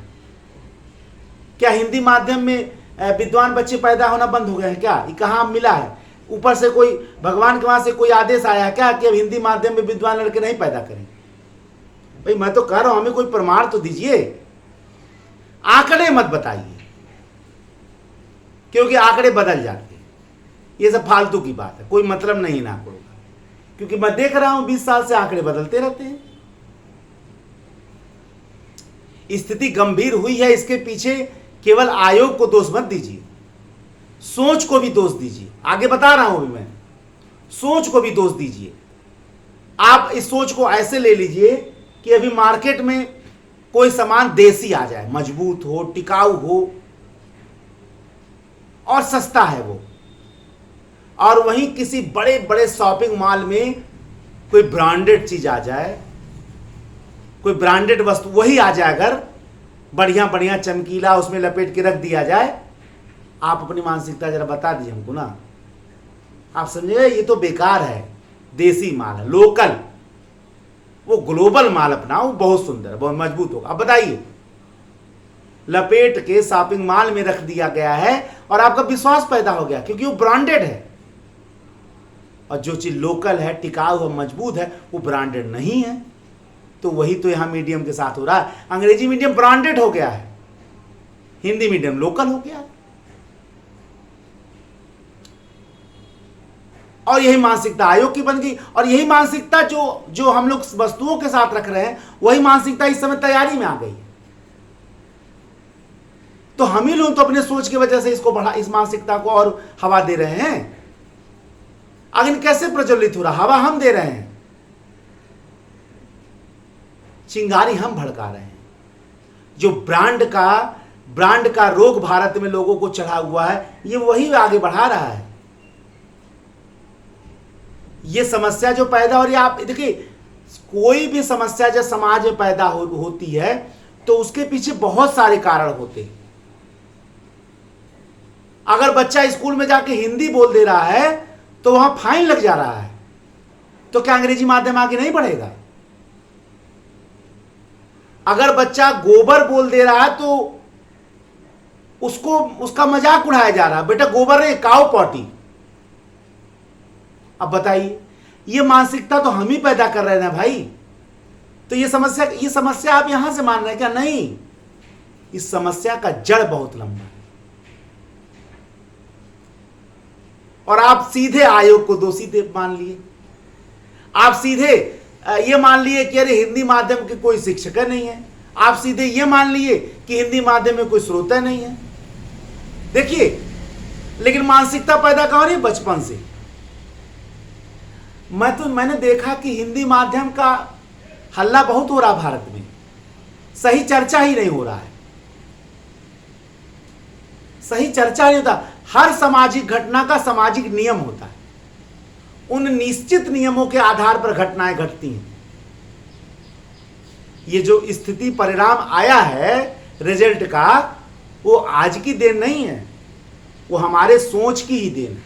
[SPEAKER 1] क्या हिंदी माध्यम में विद्वान बच्चे पैदा होना बंद हो गए हैं क्या? ये कहाँ मिला है? ऊपर से कोई भगवान के वहां से कोई आदेश आया क्या कि अब हिंदी माध्यम में विद्वान लड़के नहीं पैदा करें? भाई मैं तो कह रहा हूं, हमें कोई प्रमाण तो दीजिए, आंकड़े मत बताइए, क्योंकि आंकड़े बदल जाते हैं। ये सब फालतू की बात है, कोई मतलब नहीं इन आंकड़ों का, क्योंकि मैं देख रहा हूं 20 साल से आंकड़े बदलते रहते हैं। स्थिति गंभीर हुई है, इसके पीछे केवल आयोग को दोष मत दीजिए, सोच को भी दोष दीजिए। आगे बता रहा हूं भी मैं, सोच को भी दोष दीजिए। आप इस सोच को ऐसे ले लीजिए कि अभी मार्केट में कोई सामान देसी आ जाए, मजबूत हो, टिकाऊ हो और सस्ता है वो, और वहीं किसी बड़े बड़े शॉपिंग मॉल में कोई ब्रांडेड चीज आ जाए, कोई ब्रांडेड वस्तु वही आ जाए, अगर बढ़िया बढ़िया चमकीला उसमें लपेट के रख दिया जाए, आप अपनी मानसिकता जरा बता दीजिए हमको ना। आप समझिए ये तो बेकार है, देसी माल है, लोकल। वो ग्लोबल माल अपनाओ, बहुत सुंदर, बहुत मजबूत होगा। अब बताइए, लपेट के शॉपिंग मॉल में रख दिया गया है और आपका विश्वास पैदा हो गया क्योंकि वो ब्रांडेड है। और जो चीज लोकल है, टिकाऊ है, मजबूत है, वो ब्रांडेड नहीं है। तो वही तो यहां मीडियम के साथ हो रहा है। अंग्रेजी मीडियम ब्रांडेड हो गया है, हिंदी मीडियम लोकल हो गया। और यही मानसिकता आयोग की बन गई, और यही मानसिकता जो हम लोग वस्तुओं के साथ रख रहे हैं, वही मानसिकता इस समय तैयारी में आ गई। तो हम ही लोग तो अपने सोच की वजह से इस मानसिकता को और हवा दे रहे हैं। अग्नि कैसे प्रज्वलित हो रहा? हवा हम दे रहे हैं, चिंगारी हम भड़का रहे हैं। जो ब्रांड का रोग भारत में लोगों को चढ़ा हुआ है, ये वही आगे बढ़ा रहा है। ये समस्या जो पैदा हो रही है, आप देखिए, कोई भी समस्या जब समाज में पैदा होती है तो उसके पीछे बहुत सारे कारण होते हैं। अगर बच्चा स्कूल में जाके हिंदी बोल दे रहा है तो वहां फाइन लग जा रहा है, तो क्या अंग्रेजी माध्यम आगे नहीं बढ़ेगा? अगर बच्चा गोबर बोल दे रहा है तो उसका मजाक उड़ाया जा रहा है, बेटा गोबर है, काऊ पॉटी। अब बताइए, ये मानसिकता तो हम ही पैदा कर रहे हैं ना भाई। तो ये समस्या आप यहां से मान रहे हैं क्या? नहीं, इस समस्या का जड़ बहुत लंबा है। और आप सीधे आयोग को दोषी मान लिए। आप सीधे ये मान लिए कि अरे हिंदी माध्यम के कोई शिक्षक नहीं है। आप सीधे ये मान लिए कि हिंदी माध्यम में कोई श्रोता नहीं है। देखिए, लेकिन मानसिकता पैदा कहां रही? बचपन से। मैंने देखा कि हिंदी माध्यम का हल्ला बहुत हो रहा भारत में, सही चर्चा ही नहीं हो रहा है। सही चर्चा नहीं होता। हर सामाजिक घटना का सामाजिक नियम होता है, उन निश्चित नियमों के आधार पर घटनाएं घटती हैं। ये जो स्थिति परिणाम आया है रिजल्ट का, वो आज की देन नहीं है, वो हमारे सोच की ही देन है।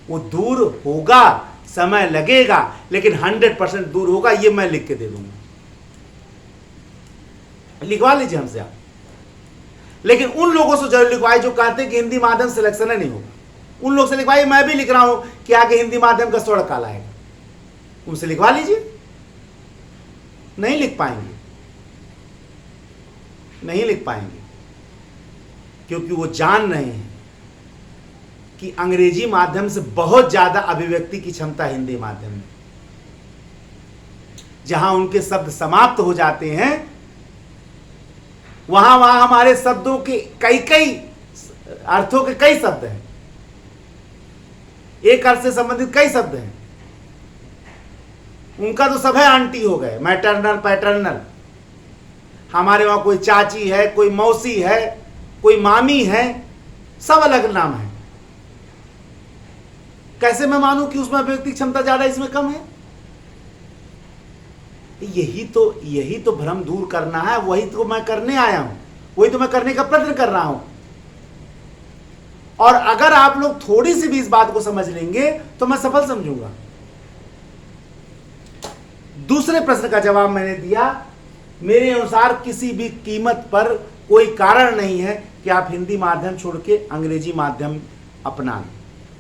[SPEAKER 1] वो दूर होगा, समय लगेगा, लेकिन 100% दूर होगा, ये मैं लिख के दे दूंगा। लिखवा लीजिए हमसे आप। लेकिन उन लोगों से जरूर लिखवाए जो कहते हैं कि हिंदी माध्यम सिलेक्शन नहीं होगा। उन लोग से लिखवाइए, मैं भी लिख रहा हूं कि आगे हिंदी माध्यम का स्वर्ण काला है, उनसे लिखवा लीजिए। नहीं लिख पाएंगे, नहीं लिख पाएंगे, क्योंकि वो जान रहे हैं कि अंग्रेजी माध्यम से बहुत ज्यादा अभिव्यक्ति की क्षमता हिंदी माध्यम में। जहां उनके शब्द समाप्त हो जाते हैं, वहां हमारे शब्दों के कई अर्थों के कई शब्द हैं, एक अर्थ से संबंधित कई शब्द हैं। उनका तो सब है आंटी हो गए, मैटरनल पैटर्नल। हमारे वहां कोई चाची है, कोई मौसी है, कोई मामी है, सब अलग नाम है। कैसे मैं मानूं कि उसमें अभिव्यक्ति क्षमता ज्यादा, इसमें कम है? यही तो भ्रम दूर करना है। वही तो मैं करने आया हूं, वही तो मैं करने का प्रयत्न कर रहा हूं। और अगर आप लोग थोड़ी सी भी इस बात को समझ लेंगे तो मैं सफल समझूंगा। दूसरे प्रश्न का जवाब मैंने दिया, मेरे अनुसार किसी भी कीमत पर कोई कारण नहीं है कि आप हिंदी माध्यम छोड़ के अंग्रेजी माध्यम अपना लें।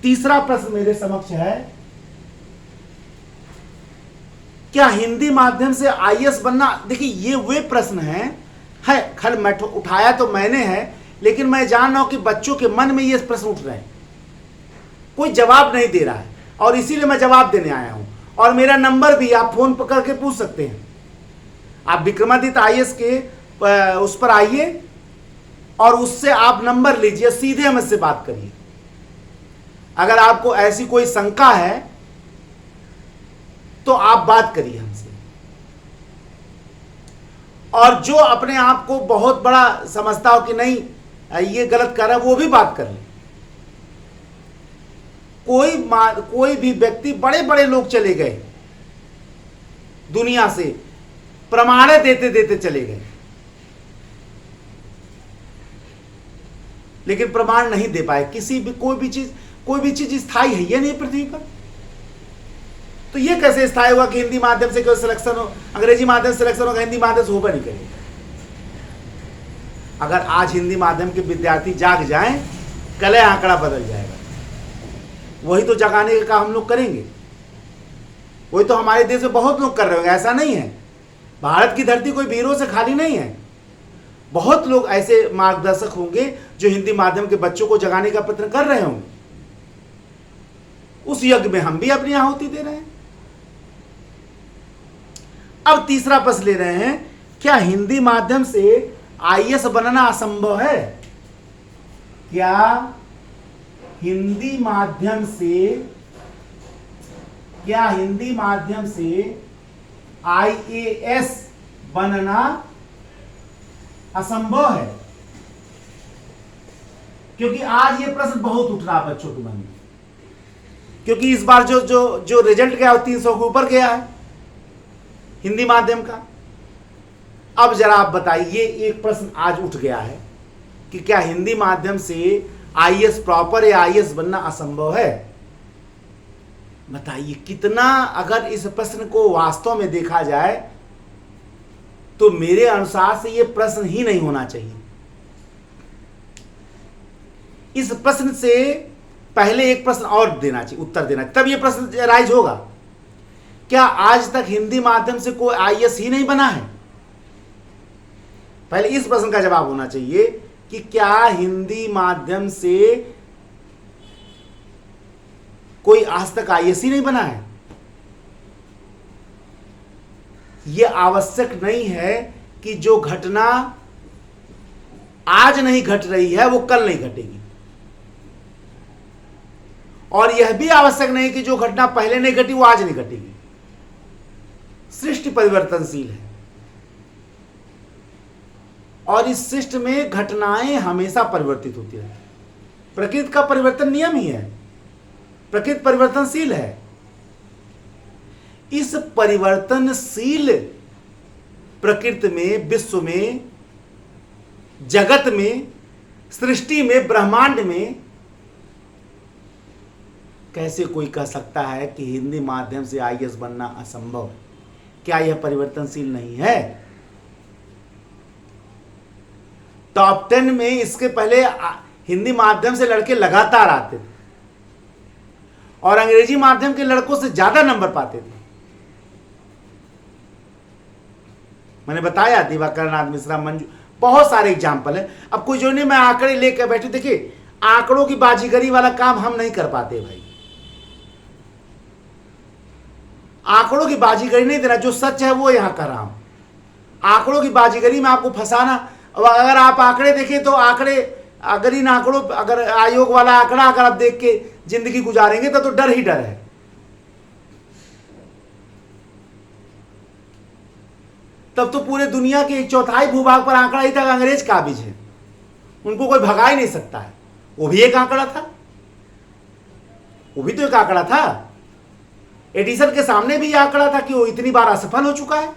[SPEAKER 1] तीसरा प्रश्न मेरे समक्ष है, क्या हिंदी माध्यम से आईएएस बनना? देखिए, ये वे प्रश्न है खैर मैं उठाया तो मैंने है, लेकिन मैं जान रहा हूं कि बच्चों के मन में ये प्रश्न उठ रहे हैं, कोई जवाब नहीं दे रहा है, और इसीलिए मैं जवाब देने आया हूं। और मेरा नंबर भी आप फोन पकड़ के पूछ सकते हैं। आप विक्रमादित्य आईएएस के उस पर आइए और उससे आप नंबर लीजिए, सीधे मुझसे बात करिए। अगर आपको ऐसी कोई शंका है तो आप बात करिए हमसे। और जो अपने आप को बहुत बड़ा समझता हो कि नहीं ये गलत कर रहा है, वो भी बात कर ले। कोई भी व्यक्ति, बड़े बड़े लोग चले गए दुनिया से, प्रमाण देते देते चले गए, लेकिन प्रमाण नहीं दे पाए। कोई भी चीज स्थायी है ये नहीं पृथ्वी पर। तो ये कैसे स्थायी होगा कि हिंदी माध्यम से कोई सिलेक्शन हो, अंग्रेजी माध्यम से सिलेक्शन होगा, हिंदी माध्यम से होगा नहीं करेगा। अगर आज हिंदी माध्यम के विद्यार्थी जाग जाएं, कल आंकड़ा बदल जाएगा। वही तो जगाने का हम लोग करेंगे, वही तो हमारे देश में बहुत लोग कर रहे होंगे। ऐसा नहीं है, भारत की धरती कोई वीरों से खाली नहीं है। बहुत लोग ऐसे मार्गदर्शक होंगे जो हिंदी माध्यम के बच्चों को जगाने का प्रयत्न कर रहे होंगे। उस यज्ञ में हम भी अपनी आहुति दे रहे हैं। अब तीसरा प्रश्न ले रहे हैं, क्या हिंदी माध्यम से आईएएस बनना असंभव है? क्या हिंदी माध्यम से आईएएस बनना असंभव है? क्योंकि आज ये प्रश्न बहुत उठ रहा बच्चों के मन में, क्योंकि इस बार जो रिजल्ट गया वो 300 के ऊपर गया है हिंदी माध्यम का। अब जरा आप बताइए, एक प्रश्न आज उठ गया है कि क्या हिंदी माध्यम से आईएएस प्रॉपर या आईएएस बनना असंभव है? बताइए कितना, अगर इस प्रश्न को वास्तव में देखा जाए तो मेरे अनुसार से यह प्रश्न ही नहीं होना चाहिए। इस प्रश्न से पहले एक प्रश्न और देना चाहिए, उत्तर देना चाहिए, तब यह प्रश्न राइज होगा। क्या आज तक हिंदी माध्यम से कोई आईएएस ही नहीं बना है? पहले इस प्रश्न का जवाब होना चाहिए कि क्या हिंदी माध्यम से कोई आज तक आईएएस ही नहीं बना है? यह आवश्यक नहीं है कि जो घटना आज नहीं घट रही है वो कल नहीं घटेगी, और यह भी आवश्यक नहीं कि जो घटना पहले नहीं घटी वो आज नहीं घटेगी। सृष्टि परिवर्तनशील है और इस सृष्टि में घटनाएं हमेशा परिवर्तित होती रहती हैं। प्रकृति का परिवर्तन नियम ही है, प्रकृति परिवर्तनशील है। इस परिवर्तनशील प्रकृति में, विश्व में, जगत में, सृष्टि में, ब्रह्मांड में कैसे कोई कह सकता है कि हिंदी माध्यम से आईएएस बनना असंभव है? क्या यह परिवर्तनशील नहीं है? टॉप 10 में इसके पहले हिंदी माध्यम से लड़के लगातार आते थे और अंग्रेजी माध्यम के लड़कों से ज्यादा नंबर पाते थे। मैंने बताया दिवाकर नाथ मिश्रा, मंजू, बहुत सारे एग्जाम्पल है। अब कोई जो नहीं, मैं आंकड़े लेकर बैठे, देखिए आंकड़ों की बाजीगरी वाला काम हम नहीं कर पाते भाई। आंकड़ों की बाजीगरी नहीं देना, जो सच है वो यहां कर रहा हूं। आंकड़ों की बाजीगरी में आपको फंसाना, अगर आप आंकड़े देखें तो आंकड़े, अगर इन आंकड़ों, अगर आयोग वाला आंकड़ा अगर आप देख के जिंदगी गुजारेंगे तो डर ही डर है। तब तो पूरे दुनिया के 1/4 भूभाग पर आंकड़ा ही तक अंग्रेज काबिज है, उनको कोई भगा ही नहीं सकता है। वो भी एक आंकड़ा था, वो भी तो एक आंकड़ा था। एडिसन के सामने भी आंकड़ा था कि वो इतनी बार असफल हो चुका है,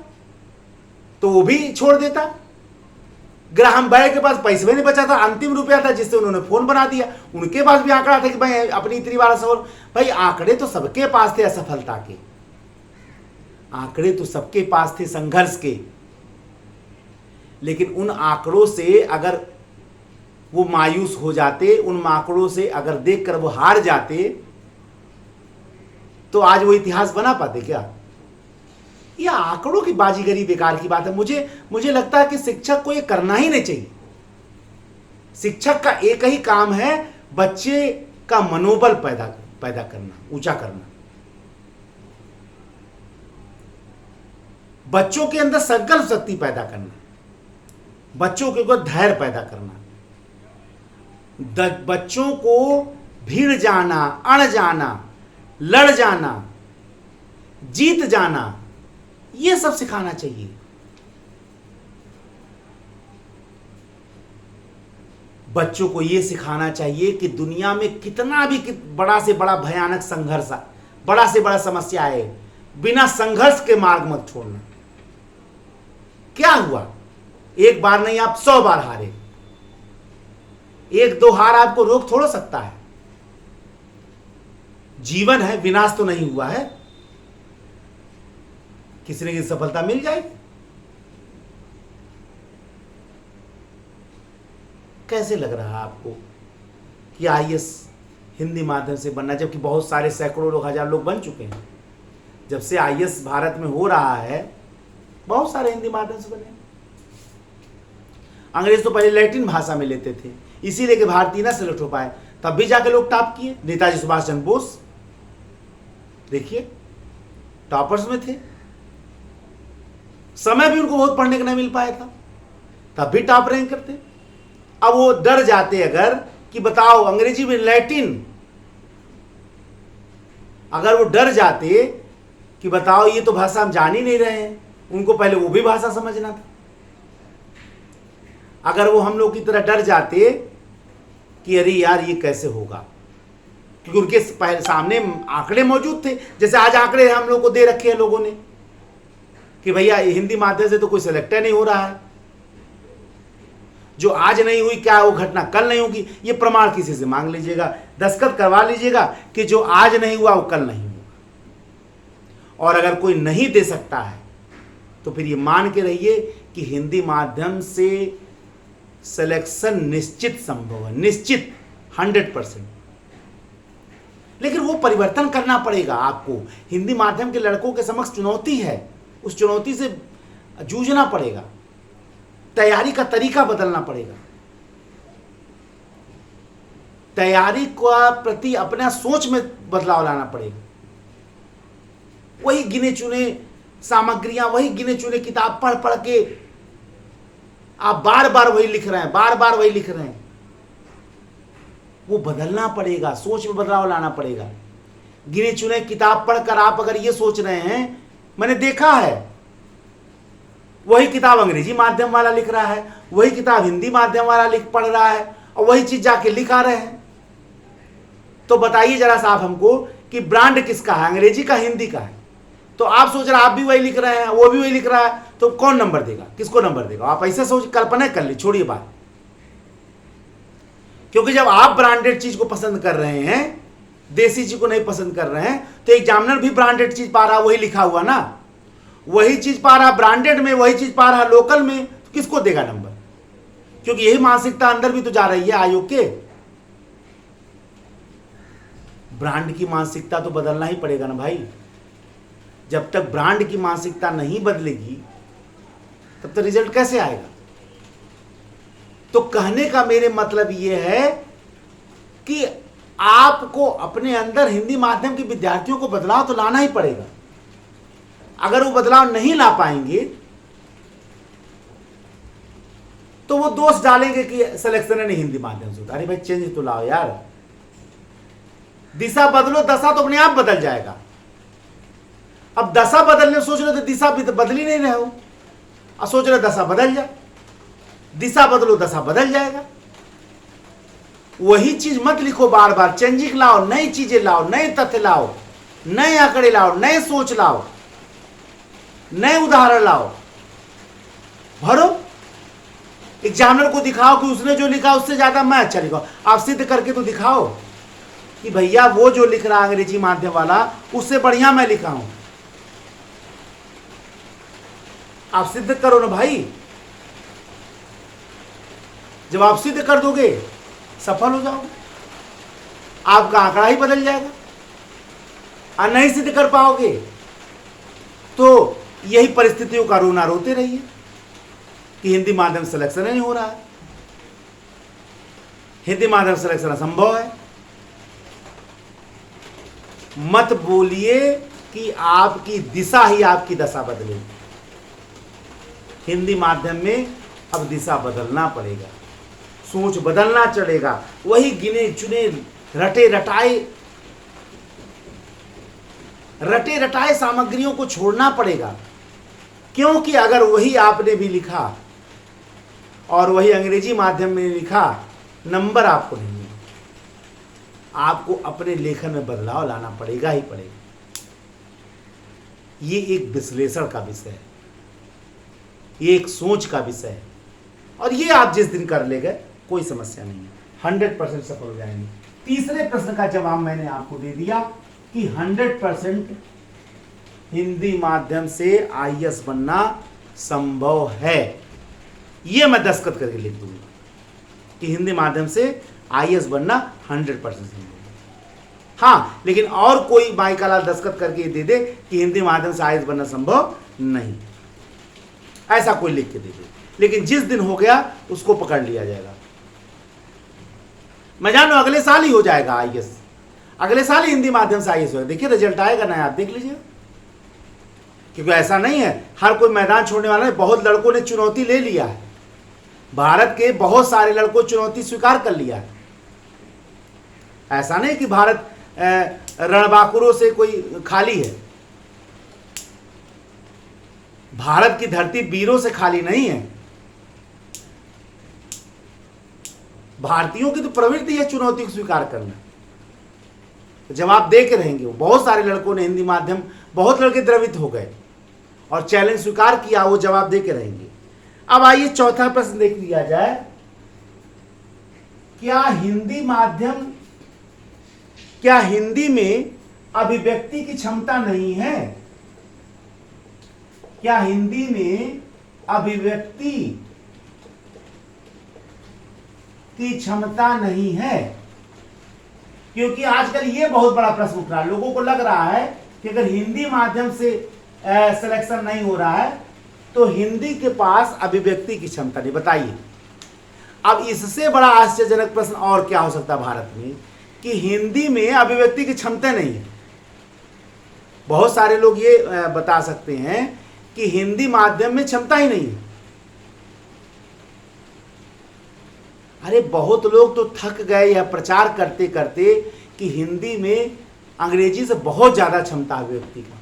[SPEAKER 1] तो वो भी छोड़ देता। ग्राहम बेल के पास पैसे भी नहीं बचा था, अंतिम रुपया था जिससे उन्होंने फोन बना दिया। उनके पास भी आंकड़ा था कि भाई अपनी इतनी बार असफल। भाई आंकड़े तो सबके पास थे असफलता के, आंकड़े तो सबके पास थे संघर्ष के, लेकिन उन आंकड़ों से अगर वो मायूस हो जाते, उन आंकड़ों से अगर देखकर वो हार जाते, तो आज वो इतिहास बना पाते क्या? यह आंकड़ों की बाजीगरी बेकार की बात है। मुझे लगता है कि शिक्षक को यह करना ही नहीं चाहिए। शिक्षक का एक ही काम है, बच्चे का मनोबल पैदा करना, ऊंचा करना, बच्चों के अंदर संकल्प शक्ति पैदा करना, बच्चों के ऊपर धैर्य पैदा करना, बच्चों को भिड़ जाना, अड़ जाना, लड़ जाना, जीत जाना, यह सब सिखाना चाहिए। बच्चों को यह सिखाना चाहिए कि दुनिया में कितना भी बड़ा से बड़ा भयानक संघर्ष, बड़ा से बड़ा समस्या है, बिना संघर्ष के मार्ग मत छोड़ना। क्या हुआ? एक बार नहीं, आप 100 बार हारे। 1-2 हार आपको रोक थोड़ा सकता है। जीवन है, विनाश तो नहीं हुआ है, किसी न किसी सफलता मिल जाएगी। कैसे लग रहा है आपको कि आईएएस हिंदी माध्यम से बनना, जबकि बहुत सारे सैकड़ों लोग, 1000 लोग बन चुके हैं। जब से आईएएस भारत में हो रहा है, बहुत सारे हिंदी माध्यम से बने। अंग्रेज तो पहले लैटिन भाषा में लेते थे, इसीलिए कि भारतीय ना सेलेक्ट हो पाए, तब भी जाके लोग टॉप किए। नेताजी सुभाष चंद्र बोस देखिए टॉपर्स में थे, समय भी उनको बहुत पढ़ने का नहीं मिल पाया था, तब भी टॉप रैंक करते। अब वो डर जाते अगर कि बताओ अंग्रेजी में लैटिन, अगर वो डर जाते कि बताओ ये तो भाषा हम जान ही नहीं रहे हैं, उनको पहले वो भी भाषा समझना था। अगर वो हम लोग की तरह डर जाते कि अरे यार ये कैसे होगा, क्योंकि उनके सामने आंकड़े मौजूद थे, जैसे आज आंकड़े हम लोग को दे रखे हैं लोगों ने कि भैया हिंदी माध्यम से तो कोई सेलेक्ट नहीं हो रहा है, जो आज नहीं हुई क्या वो घटना कल नहीं होगी। ये प्रमाण किसी से मांग लीजिएगा, दस्तखत करवा लीजिएगा कि जो आज नहीं हुआ वो कल नहीं होगा। और अगर कोई नहीं दे सकता है तो फिर ये मान के रहिए कि हिंदी माध्यम से सिलेक्शन निश्चित संभव है, निश्चित 100%। लेकिन वो परिवर्तन करना पड़ेगा आपको। हिंदी माध्यम के लड़कों के समक्ष चुनौती है, उस चुनौती से जूझना पड़ेगा, तैयारी का तरीका बदलना पड़ेगा, तैयारी का प्रति अपना सोच में बदलाव लाना पड़ेगा। वही गिने चुने सामग्रियां, वही गिने चुने किताब पढ़ पढ़ के आप बार बार वही लिख रहे हैं, बार बार वही लिख रहे हैं। वो बदलना पड़ेगा, सोच में बदलाव लाना पड़ेगा। गिने चुने किताब पढ़कर आप अगर ये सोच रहे हैं, मैंने देखा है वही किताब अंग्रेजी माध्यम वाला लिख रहा है, वही किताब हिंदी माध्यम वाला लिख पढ़ रहा है और वही चीज जाके लिखा रहे हैं। तो बताइए जरा सा आप हमको कि ब्रांड किसका है, अंग्रेजी का हिंदी का है? तो आप सोच रहे हैं आप भी वही लिख रहे हैं, वो भी वही लिख रहा है, तो कौन नंबर देगा, किसको नंबर देगा? आप ऐसे सोच कल्पना कर ली, छोड़िए बात। क्योंकि जब आप ब्रांडेड चीज को पसंद कर रहे हैं, देसी चीज को नहीं पसंद कर रहे हैं, तो एग्जामिनर भी ब्रांडेड चीज पा रहा, वही लिखा हुआ ना, वही चीज पा रहा ब्रांडेड में, वही चीज पा रहा लोकल में, तो किसको देगा नंबर? क्योंकि यही मानसिकता अंदर भी तो जा रही है आयोग के। ब्रांड की मानसिकता तो बदलना ही पड़ेगा ना भाई। जब तक ब्रांड की मानसिकता नहीं बदलेगी तब तक रिजल्ट कैसे आएगा? तो कहने का मेरे मतलब यह है कि आपको अपने अंदर हिंदी माध्यम के विद्यार्थियों को बदलाव तो लाना ही पड़ेगा। अगर वो बदलाव नहीं ला पाएंगे तो वो दोष डालेंगे कि सिलेक्शन नहीं हिंदी माध्यम से होता। अरे भाई चेंज तो लाओ यार, दिशा बदलो, दशा तो अपने आप बदल जाएगा। अब दशा बदलने सोच रहे तो दिशा बदल ही नहीं रहे हो, और सोच रहे दशा बदल जाए, दिशा बदलो दशा बदल जाएगा। वही चीज मत लिखो बार बार, चेंजिंग लाओ, नई चीजें लाओ, नए तथ्य लाओ, नए आंकड़े लाओ, नए सोच लाओ, नए उदाहरण लाओ, भरो। एग्जामिनर को दिखाओ कि उसने जो लिखा उससे ज्यादा मैं अच्छा लिखा। आप सिद्ध करके तो दिखाओ कि भैया वो जो लिख रहा अंग्रेजी माध्यम वाला उससे बढ़िया मैं लिखा हूं। आप सिद्ध करो ना भाई। जब आप सिद्ध कर दोगे सफल हो जाओगे, आपका आंकड़ा ही बदल जाएगा। और नहीं सिद्ध कर पाओगे तो यही परिस्थितियों का रोना रोते रहिए कि हिंदी माध्यम सिलेक्शन नहीं हो रहा है, हिंदी माध्यम सिलेक्शन असंभव है। मत बोलिए कि आपकी दिशा ही आपकी दशा बदलेगी। हिंदी माध्यम में अब दिशा बदलना पड़ेगा, सोच बदलना चलेगा। वही गिने चुने रटे रटाए सामग्रियों को छोड़ना पड़ेगा। क्योंकि अगर वही आपने भी लिखा और वही अंग्रेजी माध्यम में लिखा, नंबर आपको नहीं है। आपको अपने लेखन में बदलाव लाना पड़ेगा ही पड़ेगा। ये एक विश्लेषण का विषय है, ये एक सोच का विषय है, और ये आप जिस दिन कर ले गए कोई समस्या नहीं है, 100% सफल हो जाएंगे। तीसरे प्रश्न का जवाब मैंने आपको दे दिया कि 100% हिंदी माध्यम से आईएएस बनना संभव है। ये मैं दस्तखत करके लिख दूंगा कि हिंदी माध्यम से आईएएस बनना 100% संभव है। हाँ, लेकिन और कोई बाईकाला दस्तखत करके दे दे कि हिंदी माध्यम से आईएएस बनना संभव नहीं, ऐसा कोई लिख के दे दे। लेकिन जिस दिन हो गया उसको पकड़ लिया जाएगा। मैं जानू अगले साल ही हो जाएगा आईएएस, अगले साल ही हिंदी माध्यम से आईएएस होगा। देखिए रिजल्ट आएगा ना, आप देख लीजिए। क्योंकि ऐसा नहीं है हर कोई मैदान छोड़ने वाला है। बहुत लड़कों ने चुनौती ले लिया है, भारत के बहुत सारे लड़कों चुनौती स्वीकार कर लिया है। ऐसा नहीं कि भारत रणबांकुरों से कोई खाली है। भारत की धरती वीरों से खाली नहीं है। भारतीयों की तो प्रवृत्ति है चुनौती को स्वीकार करना। जवाब दे के रहेंगे वो। बहुत सारे लड़कों ने हिंदी माध्यम, बहुत लड़के द्रवित हो गए और चैलेंज स्वीकार किया, वो जवाब दे के रहेंगे। अब आइए चौथा प्रश्न देख लिया जाए। क्या हिंदी में अभिव्यक्ति की क्षमता नहीं है? क्या हिंदी में अभिव्यक्ति की क्षमता नहीं है? क्योंकि आजकल ये बहुत बड़ा प्रश्न उठ रहा है। लोगों को लग रहा है कि अगर हिंदी माध्यम से सिलेक्शन नहीं हो रहा है तो हिंदी के पास अभिव्यक्ति की क्षमता नहीं। बताइए, अब इससे बड़ा आश्चर्यजनक प्रश्न और क्या हो सकता है भारत में कि हिंदी में अभिव्यक्ति की क्षमता नहीं है। बहुत सारे लोग ये बता सकते हैं कि हिंदी माध्यम में क्षमता ही नहीं है। अरे बहुत लोग तो थक गए या प्रचार करते करते कि हिंदी में अंग्रेजी से बहुत ज्यादा क्षमता है व्यक्ति का।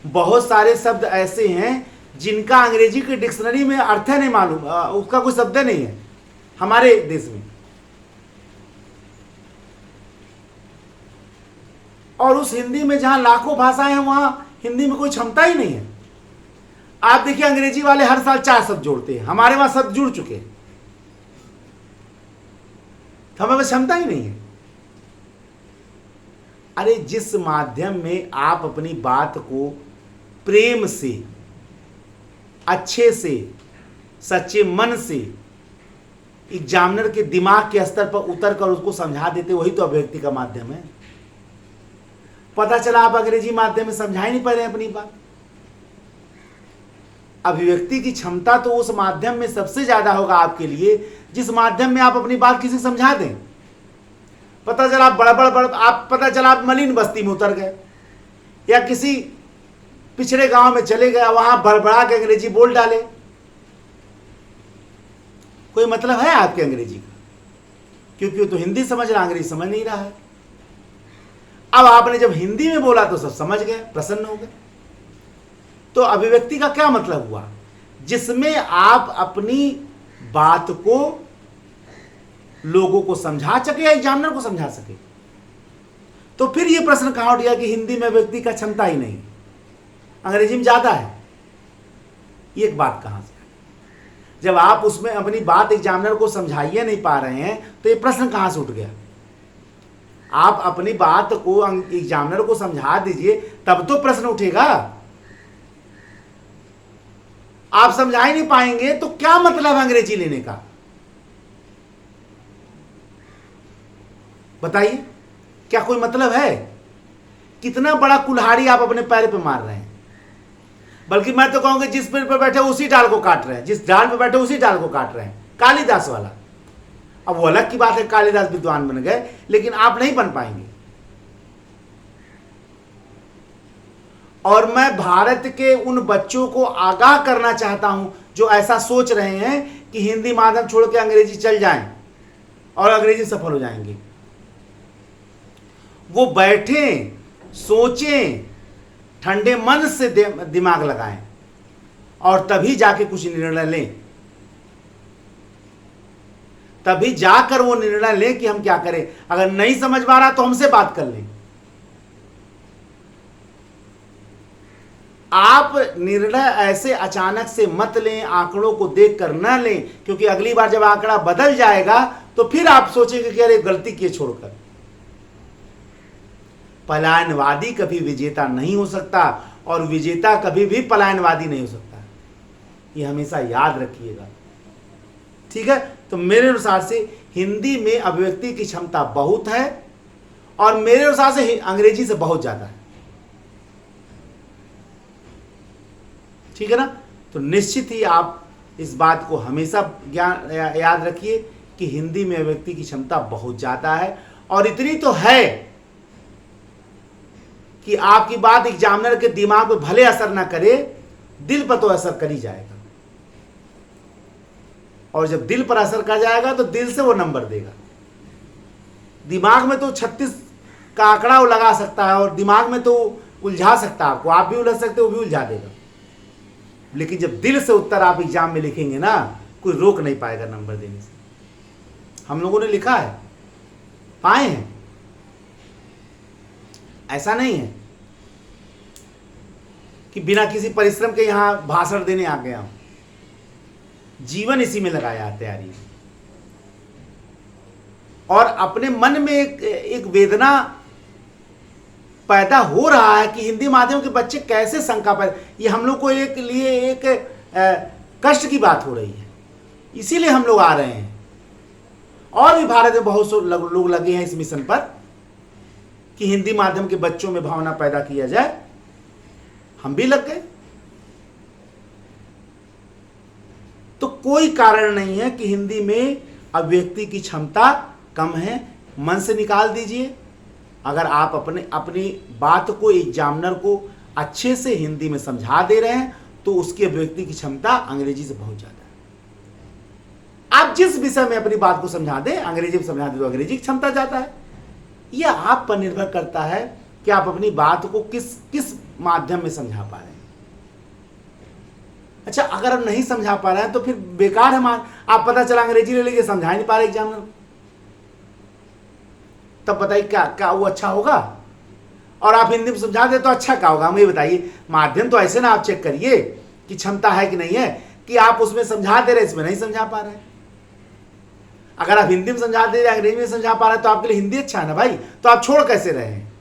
[SPEAKER 1] बहुत सारे शब्द ऐसे हैं जिनका अंग्रेजी की डिक्शनरी में अर्थ नहीं मालूम, उसका कोई शब्द नहीं है हमारे देश में। और उस हिंदी में जहां लाखों भाषाएं हैं वहां हिंदी में कोई क्षमता ही नहीं है। आप देखिए अंग्रेजी वाले हर साल 4 शब्द जोड़ते हैं, हमारे वहां शब्द जुड़ चुके हैं, तो हमें क्षमता ही नहीं है। अरे जिस माध्यम में आप अपनी बात को प्रेम से, अच्छे से, सच्चे मन से एग्जामिनर के दिमाग के स्तर पर उतर कर उसको समझा देते, वही तो अभिव्यक्ति का माध्यम है। पता चला आप अंग्रेजी माध्यम में समझा ही नहीं पा रहे हैं अपनी बात। अभिव्यक्ति की क्षमता तो उस माध्यम में सबसे ज्यादा होगा आपके लिए जिस माध्यम में आप अपनी बात किसी समझा दें। पता चला आप मलिन बस्ती में उतर गए या किसी पिछड़े गांव में चले गए, वहां बड़बड़ा के अंग्रेजी बोल डाले, कोई मतलब है आपके अंग्रेजी का? क्योंकि वो तो हिंदी समझ रहा, अंग्रेजी समझ नहीं रहा है। अब आपने जब हिंदी में बोला तो सब समझ गए, प्रसन्न हो गए। तो अभिव्यक्ति का क्या मतलब हुआ? जिसमें आप अपनी बात को लोगों को समझा सके या एग्जामिनर को समझा सके। तो फिर यह प्रश्न कहां उठ गया कि हिंदी में व्यक्ति का क्षमता ही नहीं, अंग्रेजी में ज्यादा है। ये एक बात कहां से? जब आप उसमें अपनी बात एग्जामिनर को समझाइए नहीं पा रहे हैं तो ये प्रश्न कहां से उठ गया? आप अपनी बात को एग्जामिनर को समझा दीजिए तब तो प्रश्न उठेगा। आप समझा ही नहीं पाएंगे तो क्या मतलब अंग्रेजी लेने का? बताइए, क्या कोई मतलब है? कितना बड़ा कुल्हाड़ी आप अपने पैर पे मार रहे हैं। बल्कि मैं तो कहूंगा जिस पेड़ पर बैठे उसी डाल को काट रहे हैं, जिस डाल पे बैठे उसी डाल को काट रहे हैं। कालिदास वाला। अब वो अलग की बात है, कालिदास विद्वान बन गए, लेकिन आप नहीं बन पाएंगे। और मैं भारत के उन बच्चों को आगाह करना चाहता हूं जो ऐसा सोच रहे हैं कि हिंदी माध्यम छोड़ के अंग्रेजी चल जाएं और अंग्रेजी सफल हो जाएंगे। वो बैठें, सोचें, ठंडे मन से दिमाग लगाएं और तभी जाके कुछ निर्णय लें। तभी जाकर वो निर्णय लें कि हम क्या करें। अगर नहीं समझ पा रहा तो हमसे बात कर लें। आप निर्णय ऐसे अचानक से मत लें, आंकड़ों को देखकर न लें, क्योंकि अगली बार जब आंकड़ा बदल जाएगा तो फिर आप सोचेंगे कि अरे गलती किए छोड़कर। पलायनवादी कभी विजेता नहीं हो सकता और विजेता कभी भी पलायनवादी नहीं हो सकता। ये हमेशा याद रखिएगा, ठीक है? तो मेरे अनुसार से हिंदी में अभिव्यक्ति की क्षमता बहुत है और मेरे अनुसार से अंग्रेजी से बहुत ज्यादा है, ठीक है ना? तो निश्चित ही आप इस बात को हमेशा याद रखिए कि हिंदी में अभिव्यक्ति की क्षमता बहुत ज़्यादा है, और इतनी तो है कि आपकी बात एग्जामिनर के दिमाग पे भले असर ना करे, दिल पर तो असर कर ही जाएगा, और जब दिल पर असर कर जाएगा तो दिल से वो नंबर देगा। दिमाग में तो 36 का आंकड़ा वो लगा सकता है, और दिमाग में तो उलझा सकता है आपको, आप भी उलझ सकते हो, वो भी उलझा देगा, लेकिन जब दिल से उत्तर आप एग्जाम में लिखेंगे ना, कोई रोक नहीं पाएगा नंबर देने से। हम लोगों ने लिखा है, पाए हैं, ऐसा नहीं है कि बिना किसी परिश्रम के यहां भाषण देने आ गया हूं, जीवन इसी में लगाया है, तैयारी में। और अपने मन में एक वेदना पैदा हो रहा है कि हिंदी माध्यम के बच्चे कैसे शंका पैदा, ये हम लोग को एक कष्ट की बात हो रही है, इसीलिए हम लोग आ रहे हैं। और भी भारत में बहुत से लोग लगे हैं इस मिशन पर कि हिंदी माध्यम के बच्चों में भावना पैदा किया जाए, हम भी लग गए। तो कोई कारण नहीं है कि हिंदी में अभिव्यक्ति की क्षमता कम है, मन से निकाल दीजिए। अगर आप अपनी बात को एग्जामिनर को अच्छे से हिंदी में समझा दे रहे हैं तो उसकी अभिव्यक्ति की क्षमता अंग्रेजी से बहुत ज्यादा है। आप जिस विषय में अपनी बात को समझा दें, अंग्रेजी में समझा दें तो अंग्रेजी की क्षमता ज्यादा है। यह आप पर निर्भर करता है कि आप अपनी बात को किस माध्यम में समझा पा रहे हैं। अच्छा, अगर आप नहीं समझा पा रहे हैं तो फिर बेकार है। आप पता चला अंग्रेजी ले लेके समझा ही नहीं पा रहे एग्जामिनर, तब बताइए क्या वो अच्छा होगा? और आप हिंदी में समझा दे तो अच्छा क्या होगा? मुझे बताइए। माध्यम तो ऐसे ना आप चेक करिए कि क्षमता है कि नहीं है, कि आप उसमें समझा दे रहे, इसमें नहीं समझा पा रहे। अगर आप हिंदी में समझा दे रहे, अंग्रेजी में समझा पा रहे तो आपके लिए हिंदी अच्छा है ना भाई, तो आप छोड़ कैसे रहे हैं?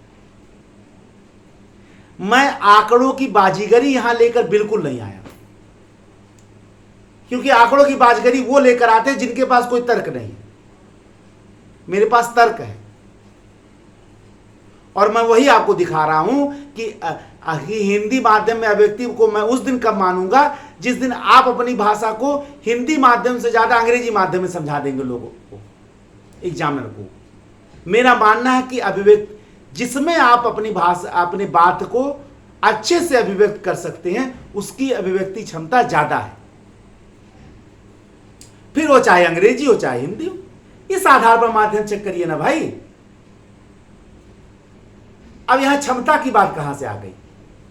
[SPEAKER 1] मैं आंकड़ों की बाजीगरी यहां लेकर बिल्कुल नहीं आया, क्योंकि आंकड़ों की बाजीगरी वो लेकर आते हैं जिनके पास कोई तर्क नहीं है। मेरे पास तर्क है, और मैं वही आपको दिखा रहा हूं कि हिंदी माध्यम में अभिव्यक्ति को मैं उस दिन कब मानूंगा जिस दिन आप अपनी भाषा को हिंदी माध्यम से ज्यादा अंग्रेजी माध्यम में समझा देंगे लोगों को, एग्जामिनर को। मेरा मानना है कि अभिव्यक्ति जिसमें आप अपनी भाषा, अपनी बात को अच्छे से अभिव्यक्त कर सकते हैं, उसकी अभिव्यक्ति क्षमता ज्यादा है, फिर वो चाहे अंग्रेजी हो चाहे हिंदी हो। इस आधार पर माध्यम चेक करिए ना भाई। अब यहां क्षमता की बात कहां से आ गई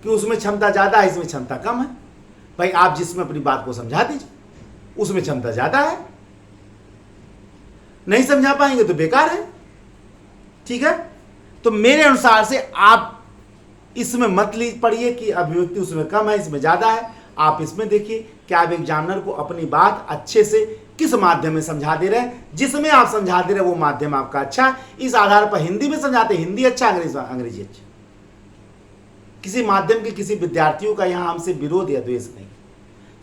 [SPEAKER 1] कि उसमें क्षमता ज्यादा है, इसमें क्षमता कम है? भाई आप जिसमें अपनी बात को समझा दीजिए, उसमें क्षमता ज्यादा है, नहीं समझा पाएंगे तो बेकार है। ठीक है, तो मेरे अनुसार से आप इसमें मत पढ़िए कि अभिव्यक्ति उसमें कम है, इसमें ज्यादा है। आप इसमें देखिए कि आप एग्जामिनर को अपनी बात अच्छे से किस माध्यम में समझा दे रहे हैं। जिसमें आप समझा दे रहे हैं वो माध्यम आपका अच्छा, इस आधार पर हिंदी में समझाते, हिंदी अच्छा, अंग्रेजी अच्छा। किसी माध्यम के किसी विद्यार्थियों का यहां हमसे विरोध या द्वेष नहीं।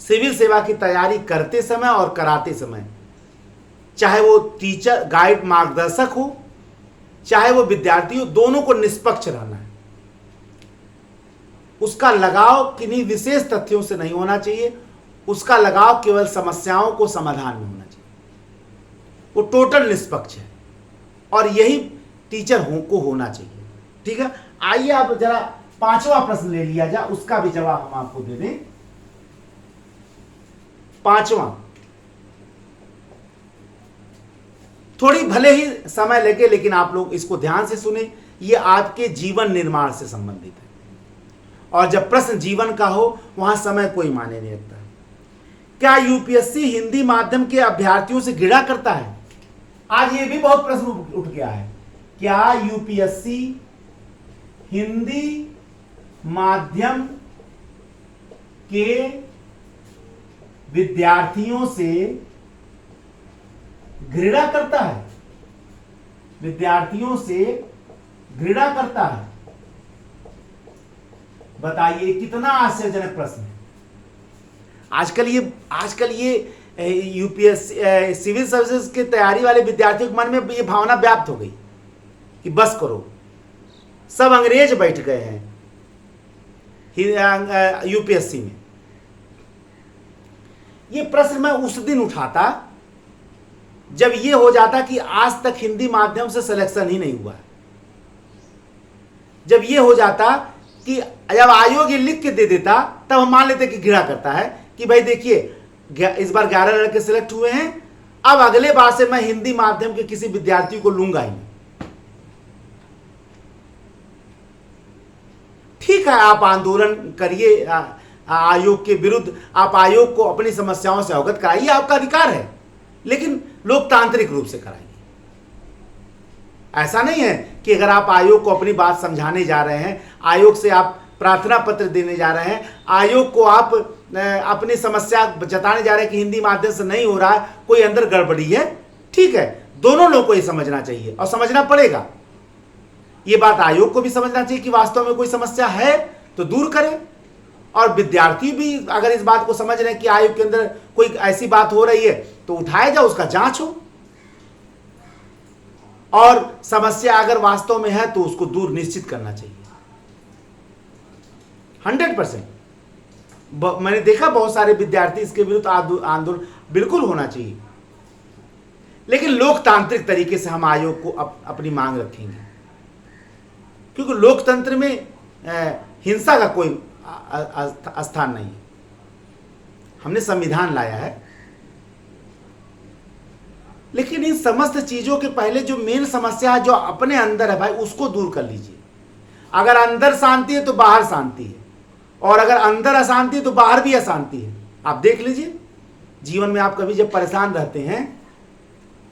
[SPEAKER 1] सिविल सेवा की तैयारी करते समय और कराते समय, चाहे वो टीचर, गाइड, मार्गदर्शक हो, चाहे वो विद्यार्थी हो, दोनों को निष्पक्ष रहना है। उसका लगाव किन्हीं विशेष तथ्यों से नहीं होना चाहिए, उसका लगाव केवल समस्याओं को समाधान में होना चाहिए। वो टोटल निष्पक्ष है, और यही टीचर को होना चाहिए। ठीक है, आइए आप जरा 5वां प्रश्न ले लिया जाए, उसका भी जवाब हम आपको दे दें। 5वां थोड़ी भले ही समय लगे, लेकिन आप लोग इसको ध्यान से सुने, ये आपके जीवन निर्माण से संबंधित है। और जब प्रश्न जीवन का हो वहां समय कोई मायने नहीं रखता। क्या यूपीएससी हिंदी माध्यम के अभ्यर्थियों से घृणा करता है? आज ये भी बहुत प्रश्न उठ गया है। क्या यूपीएससी हिंदी माध्यम के विद्यार्थियों से घृणा करता है? विद्यार्थियों से घृणा करता है? बताइए, कितना आश्चर्यजनक प्रश्न है। आजकल ये यूपीएससी सिविल सर्विसेज के तैयारी वाले विद्यार्थियों के मन में ये भावना व्याप्त हो गई कि बस करो, सब अंग्रेज बैठ गए हैं यूपीएससी में। ये प्रश्न मैं उस दिन उठाता जब ये हो जाता कि आज तक हिंदी माध्यम से सिलेक्शन ही नहीं हुआ। जब ये हो जाता कि जब आयोग ये लिख के दे देता तब हम मान लेते कि घृणा करता है कि भाई देखिए इस बार 11 लड़के सिलेक्ट हुए हैं, अब अगले बार से मैं हिंदी माध्यम के किसी विद्यार्थी को लूंगा ही नहीं। ठीक है, आप आंदोलन करिए आयोग के विरुद्ध, आप आयोग को अपनी समस्याओं से अवगत कराइए, आपका अधिकार है, लेकिन लोकतांत्रिक रूप से कराइए। ऐसा नहीं है कि अगर आप आयोग को अपनी बात समझाने जा रहे हैं, आयोग से आप प्रार्थना पत्र देने जा रहे हैं, आयोग को आप अपनी समस्या जताने जा रहे हैं कि हिंदी माध्यम से नहीं हो रहा है, कोई अंदर गड़बड़ी है, ठीक है, दोनों लोगों को ये समझना चाहिए और समझना पड़ेगा। ये बात आयोग को भी समझना चाहिए कि वास्तव में कोई समस्या है तो दूर करें, और विद्यार्थी भी अगर इस बात को समझ रहे हैं कि आयोग के अंदर कोई ऐसी बात हो रही है तो उठाया जाए, उसका जांच हो, और समस्या अगर वास्तव में है तो उसको दूर निश्चित करना चाहिए 100%। मैंने देखा बहुत सारे विद्यार्थी इसके विरुद्ध आंदोलन बिल्कुल होना चाहिए, लेकिन लोकतांत्रिक तरीके से हम आयोग को अपनी मांग रखेंगे, क्योंकि लोकतंत्र में हिंसा का कोई स्थान नहीं है। हमने संविधान लाया है, लेकिन इन समस्त चीजों के पहले जो मेन समस्या है, जो अपने अंदर है भाई, उसको दूर कर लीजिए। अगर अंदर शांति है तो बाहर शांति है, और अगर अंदर अशांति है तो बाहर भी अशांति है। आप देख लीजिए, जीवन में आप कभी जब परेशान रहते हैं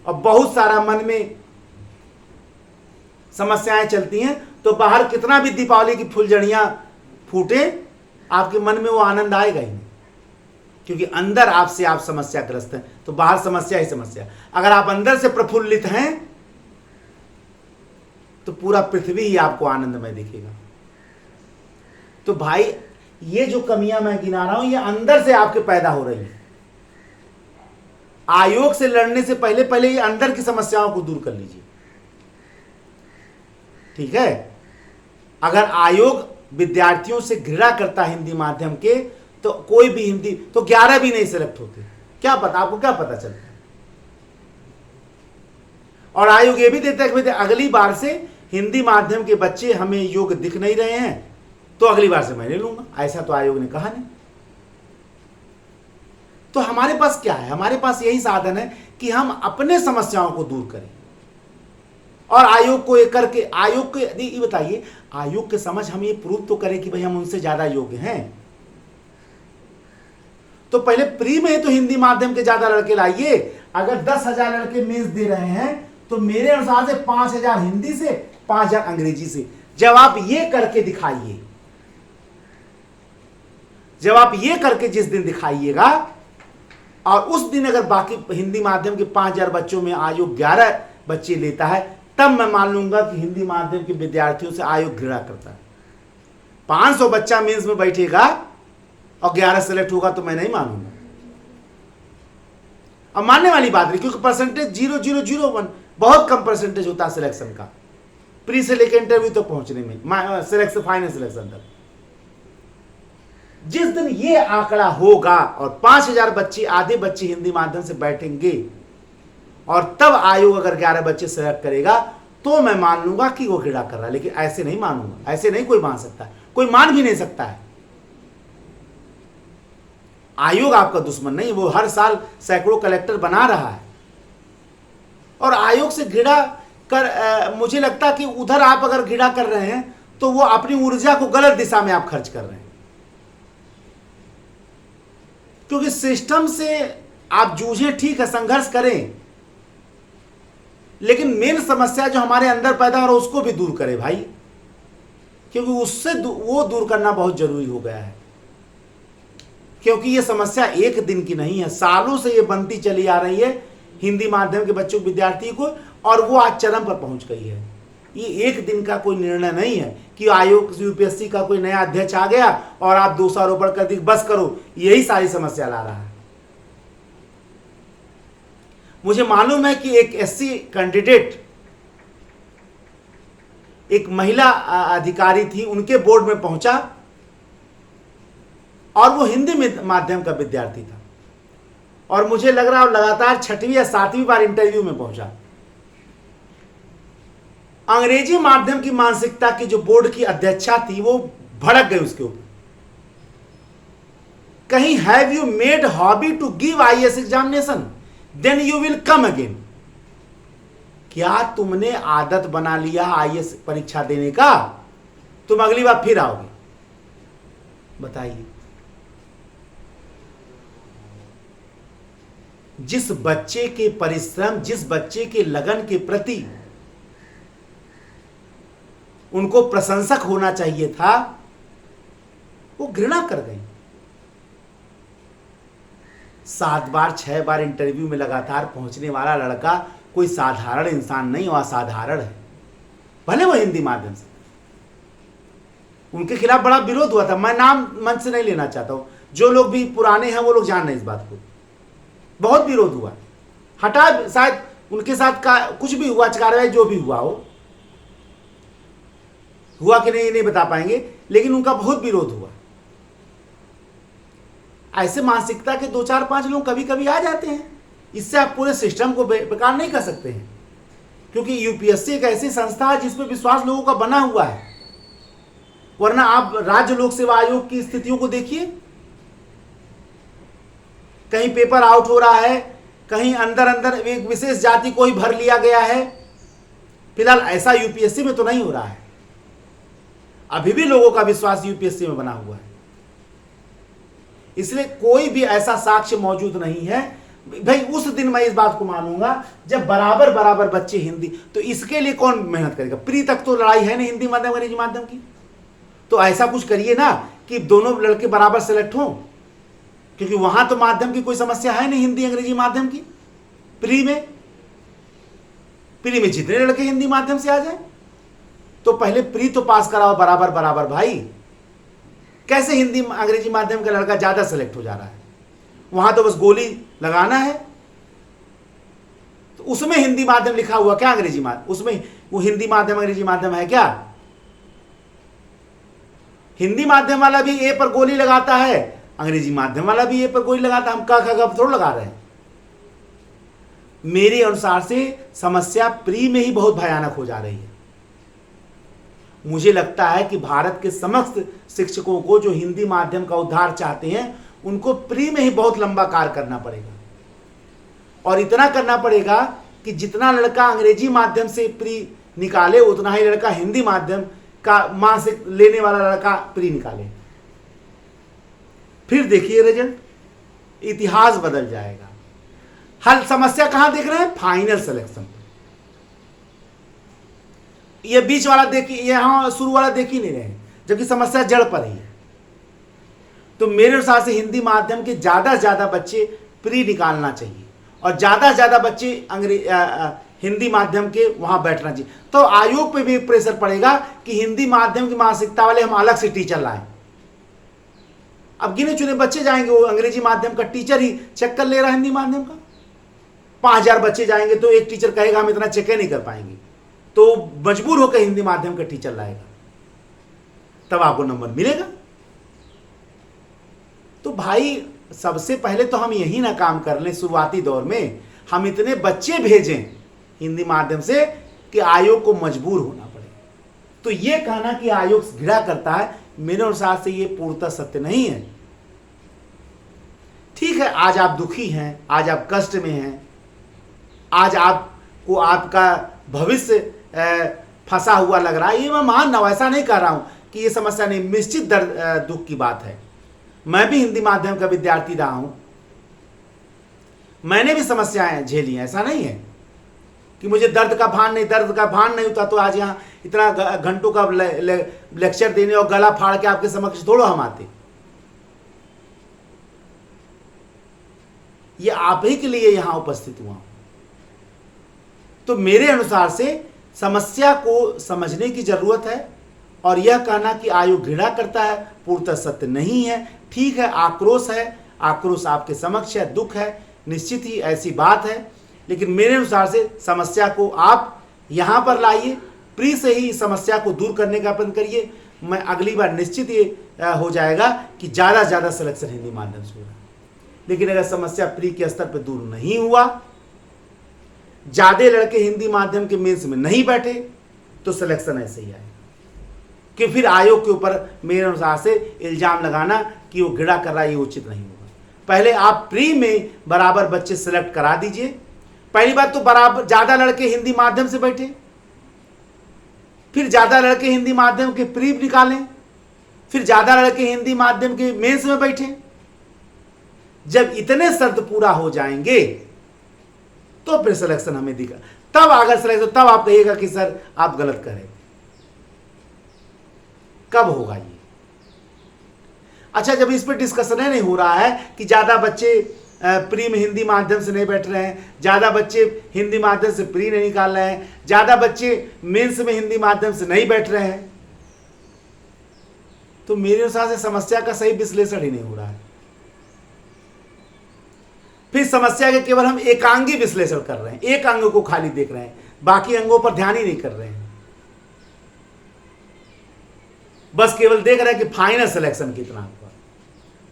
[SPEAKER 1] और बहुत सारा मन में समस्याएं चलती हैं, तो बाहर कितना भी दीपावली की फुलझड़ियां फूटे, आपके मन में वो आनंद आएगा ही नहीं, क्योंकि अंदर आपसे आप समस्याग्रस्त हैं, तो बाहर समस्या ही समस्या। अगर आप अंदर से प्रफुल्लित हैं तो पूरा पृथ्वी ही आपको आनंदमय दिखेगा। तो भाई ये जो कमियां मैं गिना रहा हूं, ये अंदर से आपके पैदा हो रही हैं। आयोग से लड़ने से पहले पहले ये अंदर की समस्याओं को दूर कर लीजिए, ठीक है। अगर आयोग विद्यार्थियों से घृणा करता हिंदी माध्यम के, तो कोई भी हिंदी तो 11 भी नहीं सिलेक्ट होते। क्या पता, आपको क्या पता चलता है। और आयोग ये भी देता है कि अगली बार से हिंदी माध्यम के बच्चे हमें योग्य दिख नहीं रहे हैं, तो अगली बार से मैं नहीं लूंगा। ऐसा तो आयोग ने कहा नहीं। तो हमारे पास क्या है, हमारे पास यही साधन है कि हम अपने समस्याओं को दूर करें, और आयोग को ये करके, आयोग के ये बताइए, आयोग के समझ हम ये प्रूव तो करें कि भाई हम उनसे ज्यादा योग्य हैं। तो पहले प्री में तो हिंदी माध्यम के ज्यादा लड़के लाइए। अगर 10,000 लड़के मेंस दे रहे हैं तो मेरे अनुसार से 5,000 हिंदी से, 5,000 अंग्रेजी से। जब आप ये करके दिखाइए, जब आप ये करके जिस दिन दिखाइएगा, और उस दिन अगर बाकी हिंदी माध्यम के 5,000 बच्चों में आयोग 11 बच्चे लेता है, तब मैं मान लूंगा कि हिंदी माध्यम के विद्यार्थियों से आयोग घृणा करता है। 500 बच्चा मेंस में बैठेगा और 11 सेलेक्ट होगा तो मैं नहीं मानूंगा। अब मानने वाली बात नहीं, क्योंकि परसेंटेज 0.0001 बहुत कम परसेंटेज होता है सिलेक्शन का, प्री से लेकर इंटरव्यू तक पहुंचने में, सिलेक्शन फाइनल सिलेक्शन तक। जिस दिन ये आंकड़ा होगा और 5,000 बच्चे, आधे बच्चे हिंदी माध्यम से बैठेंगे, और तब आयोग अगर 11 बच्चे सेलेक्ट करेगा, तो मैं मान लूंगा कि वो घृणा कर रहा है। लेकिन ऐसे नहीं मानूंगा, ऐसे नहीं कोई मान सकता, कोई मान भी नहीं सकता है। आयोग आपका दुश्मन नहीं, वो हर साल सैकड़ों कलेक्टर बना रहा है, और आयोग से घृणा कर मुझे लगता है कि उधर आप अगर घृणा कर रहे हैं तो वो अपनी ऊर्जा को गलत दिशा में आप खर्च कर रहे हैं, क्योंकि सिस्टम से आप जूझें, ठीक है, संघर्ष करें, लेकिन मेन समस्या जो हमारे अंदर पैदा हो रहा है उसको भी दूर करें भाई, क्योंकि उससे वो दूर करना बहुत जरूरी हो गया है। क्योंकि ये समस्या एक दिन की नहीं है, सालों से ये बनती चली आ रही है हिंदी माध्यम के बच्चों विद्यार्थी को, और वो आज चरम पर पहुंच गई है। ये एक दिन का कोई निर्णय नहीं है कि आयोग यूपीएससी का कोई नया अध्यक्ष आ गया और आप दोषारोपण कर दी, बस करो, यही सारी समस्या ला रहा है। मुझे मालूम है कि एक एससी कैंडिडेट, एक महिला अधिकारी थी, उनके बोर्ड में पहुंचा, और वो हिंदी माध्यम का विद्यार्थी था, और मुझे लग रहा है लगातार 6वीं या 7वीं बार इंटरव्यू में पहुंचा। अंग्रेजी माध्यम की मानसिकता की जो बोर्ड की अध्यक्षा थी वो भड़क गई उसके ऊपर। कहीं have you made hobby to give IAS examination then you will come again. क्या तुमने आदत बना लिया आईएएस परीक्षा देने का, तुम अगली बार फिर आओगे? बताइए। जिस बच्चे के परिश्रम, जिस बच्चे के लगन के प्रति उनको प्रशंसक होना चाहिए था, वो घृणा कर गई। 7 बार 6 बार इंटरव्यू में लगातार पहुंचने वाला लड़का कोई साधारण इंसान नहीं, वो असाधारण है। भले वो हिंदी माध्यम से, उनके खिलाफ बड़ा विरोध हुआ था। मैं नाम मंच से नहीं लेना चाहता हूं, जो लोग भी पुराने हैं वो लोग जान रहे हैं इस बात को। बहुत विरोध हुआ, हटा, शायद उनके साथ का कुछ भी हुआ, कार्रवाई जो भी हुआ कि नहीं ये नहीं बता पाएंगे, लेकिन उनका बहुत विरोध हुआ। ऐसे मानसिकता के 2-4-5 लोग कभी कभी आ जाते हैं, इससे आप पूरे सिस्टम को बेकार नहीं कर सकते हैं, क्योंकि यूपीएससी एक ऐसी संस्था है जिसपे विश्वास लोगों का बना हुआ है। वरना आप राज्य लोक सेवा आयोग की स्थितियों को देखिए, कहीं पेपर आउट हो रहा है, कहीं अंदर अंदर एक विशेष जाति को ही भर लिया गया है। फिलहाल ऐसा यूपीएससी में तो नहीं हो रहा है, अभी भी लोगों का विश्वास यूपीएससी में बना हुआ है। इसलिए कोई भी ऐसा साक्ष्य मौजूद नहीं है। भाई उस दिन मैं इस बात को मानूंगा जब बराबर बराबर बच्चे हिंदी, तो इसके लिए कौन मेहनत करेगा? प्री तक तो लड़ाई है नहीं हिंदी माध्यम अंग्रेजी माध्यम की, तो ऐसा कुछ करिए ना कि दोनों लड़के बराबर सेलेक्ट हों, क्योंकि वहां तो माध्यम की कोई समस्या है नहीं हिंदी अंग्रेजी माध्यम की। प्री में जितने लड़के हिंदी माध्यम से आ जाए, तो पहले प्री तो पास कराओ बराबर बराबर भाई। कैसे हिंदी अंग्रेजी माध्यम का लड़का ज्यादा सेलेक्ट हो जा रहा है? वहां तो बस गोली लगाना है। तो उसमें हिंदी माध्यम लिखा हुआ क्या अंग्रेजी माध्यम? उसमें वो हिंदी माध्यम अंग्रेजी माध्यम है क्या? हिंदी माध्यम वाला भी ए पर गोली लगाता है, अंग्रेजी माध्यम वाला भी ए पर गोली लगाता है। हम का थोड़ा लगा रहे हैं। मेरे अनुसार से समस्या प्री में ही बहुत भयानक हो जा रही है। मुझे लगता है कि भारत के समस्त शिक्षकों को जो हिंदी माध्यम का उद्धार चाहते हैं, उनको प्री में ही बहुत लंबा कार्य करना पड़ेगा, और इतना करना पड़ेगा कि जितना लड़का अंग्रेजी माध्यम से प्री निकाले, उतना ही लड़का हिंदी माध्यम का मानसिक लेने वाला लड़का प्री निकाले। फिर देखिए रिजल्ट, इतिहास बदल जाएगा। हल समस्या कहां देख रहे हैं? Final selection. ये बीच वाला देखिए, यहां शुरू वाला देख ही नहीं रहे, जबकि समस्या जड़ पर ही है। तो मेरे अनुसार से हिंदी माध्यम के ज्यादा से ज्यादा बच्चे प्री निकालना चाहिए, और ज्यादा से ज्यादा बच्चे हिंदी माध्यम के वहां बैठना चाहिए। तो आयोग पे भी प्रेशर पड़ेगा कि हिंदी माध्यम की मानसिकता वाले हम अलग से टीचर लाएं। अब गिने चुने बच्चे जाएंगे, वो अंग्रेजी माध्यम का टीचर ही चेक कर ले रहा है हिंदी माध्यम का। 5000 बच्चे जाएंगे तो एक टीचर कहेगा हम इतना चेक नहीं कर पाएंगे, तो मजबूर होकर हिंदी माध्यम का टीचर लाएगा, तब आपको नंबर मिलेगा। तो भाई सबसे पहले तो हम यही ना काम कर लें, शुरुआती दौर में हम इतने बच्चे भेजें हिंदी माध्यम से कि आयोग को मजबूर होना पड़े। तो ये कहना कि आयोग घृणा करता है, मेरे अनुसार से ये पूर्णतः सत्य नहीं है। ठीक है, आज आप दुखी हैं, आज आप कष्ट में हैं, आज आपको आपका भविष्य फंसा हुआ लग रहा है, ये मैं मान रहा हूं, ऐसा नहीं कह रहा हूं कि ये समस्या नहीं, निश्चित दुख की बात है। मैं भी हिंदी माध्यम का विद्यार्थी रहा हूं, मैंने भी समस्याएं झेली हैं। ऐसा नहीं है कि मुझे दर्द का भान नहीं होता तो आज यहाँ इतना घंटों का लेक्चर देने और गला फाड़ के आपके समक्ष थोड़ा हम आते। ये आप ही के लिए यहां उपस्थित हुआ। तो मेरे अनुसार से समस्या को समझने की जरूरत है, और यह कहना कि आयोग घृणा करता है पूर्णतः सत्य नहीं है। ठीक है, आक्रोश है, आक्रोश आपके समक्ष है, दुख है, निश्चित ही ऐसी बात है, लेकिन मेरे अनुसार से समस्या को आप यहां पर लाइए, प्री से ही समस्या को दूर करने का प्रयत्न करिए। मैं अगली बार निश्चित ये हो जाएगा कि ज़्यादा से ज़्यादा सिलेक्शन हिंदी माध्यम से होगा। लेकिन अगर समस्या प्री के स्तर पर दूर नहीं हुआ, ज्यादा लड़के हिंदी माध्यम के मेंस में नहीं बैठे, तो सिलेक्शन ऐसे ही आए। कि फिर आयोग के ऊपर मेरे अनुसार से इल्जाम लगाना कि वो गिड़ा कर रहा है, ये उचित नहीं होगा। पहले आप प्री में बराबर बच्चे सिलेक्ट करा दीजिए। पहली बात तो बराबर ज्यादा लड़के हिंदी माध्यम से बैठे, फिर ज्यादा लड़के हिंदी माध्यम के प्री निकालें, फिर ज्यादा लड़के हिंदी माध्यम के मेंस में बैठे। जब इतने शर्त पूरा हो जाएंगे तो फिर सिलेक्शन हमें दिखा। तब अगर सिलेक्शन, तब आप कहिएगा कि सर आप गलत करें। कब होगा ये? अच्छा, जब इस पर डिस्कशन नहीं हो रहा है कि ज्यादा बच्चे प्री में हिंदी माध्यम से नहीं बैठ रहे हैं, ज्यादा बच्चे हिंदी माध्यम से प्री नहीं निकाल रहे हैं, ज्यादा बच्चे मेंस में हिंदी माध्यम से नहीं बैठ रहे हैं, तो मेरे अनुसार से समस्या का सही विश्लेषण ही नहीं हो रहा है। फिर समस्या के केवल हम एकांगी विश्लेषण कर रहे हैं, एक अंग को खाली देख रहे हैं, बाकी अंगों पर ध्यान ही नहीं कर रहे हैं। बस केवल देख रहे हैं कि फाइनल सिलेक्शन कितना हुआ,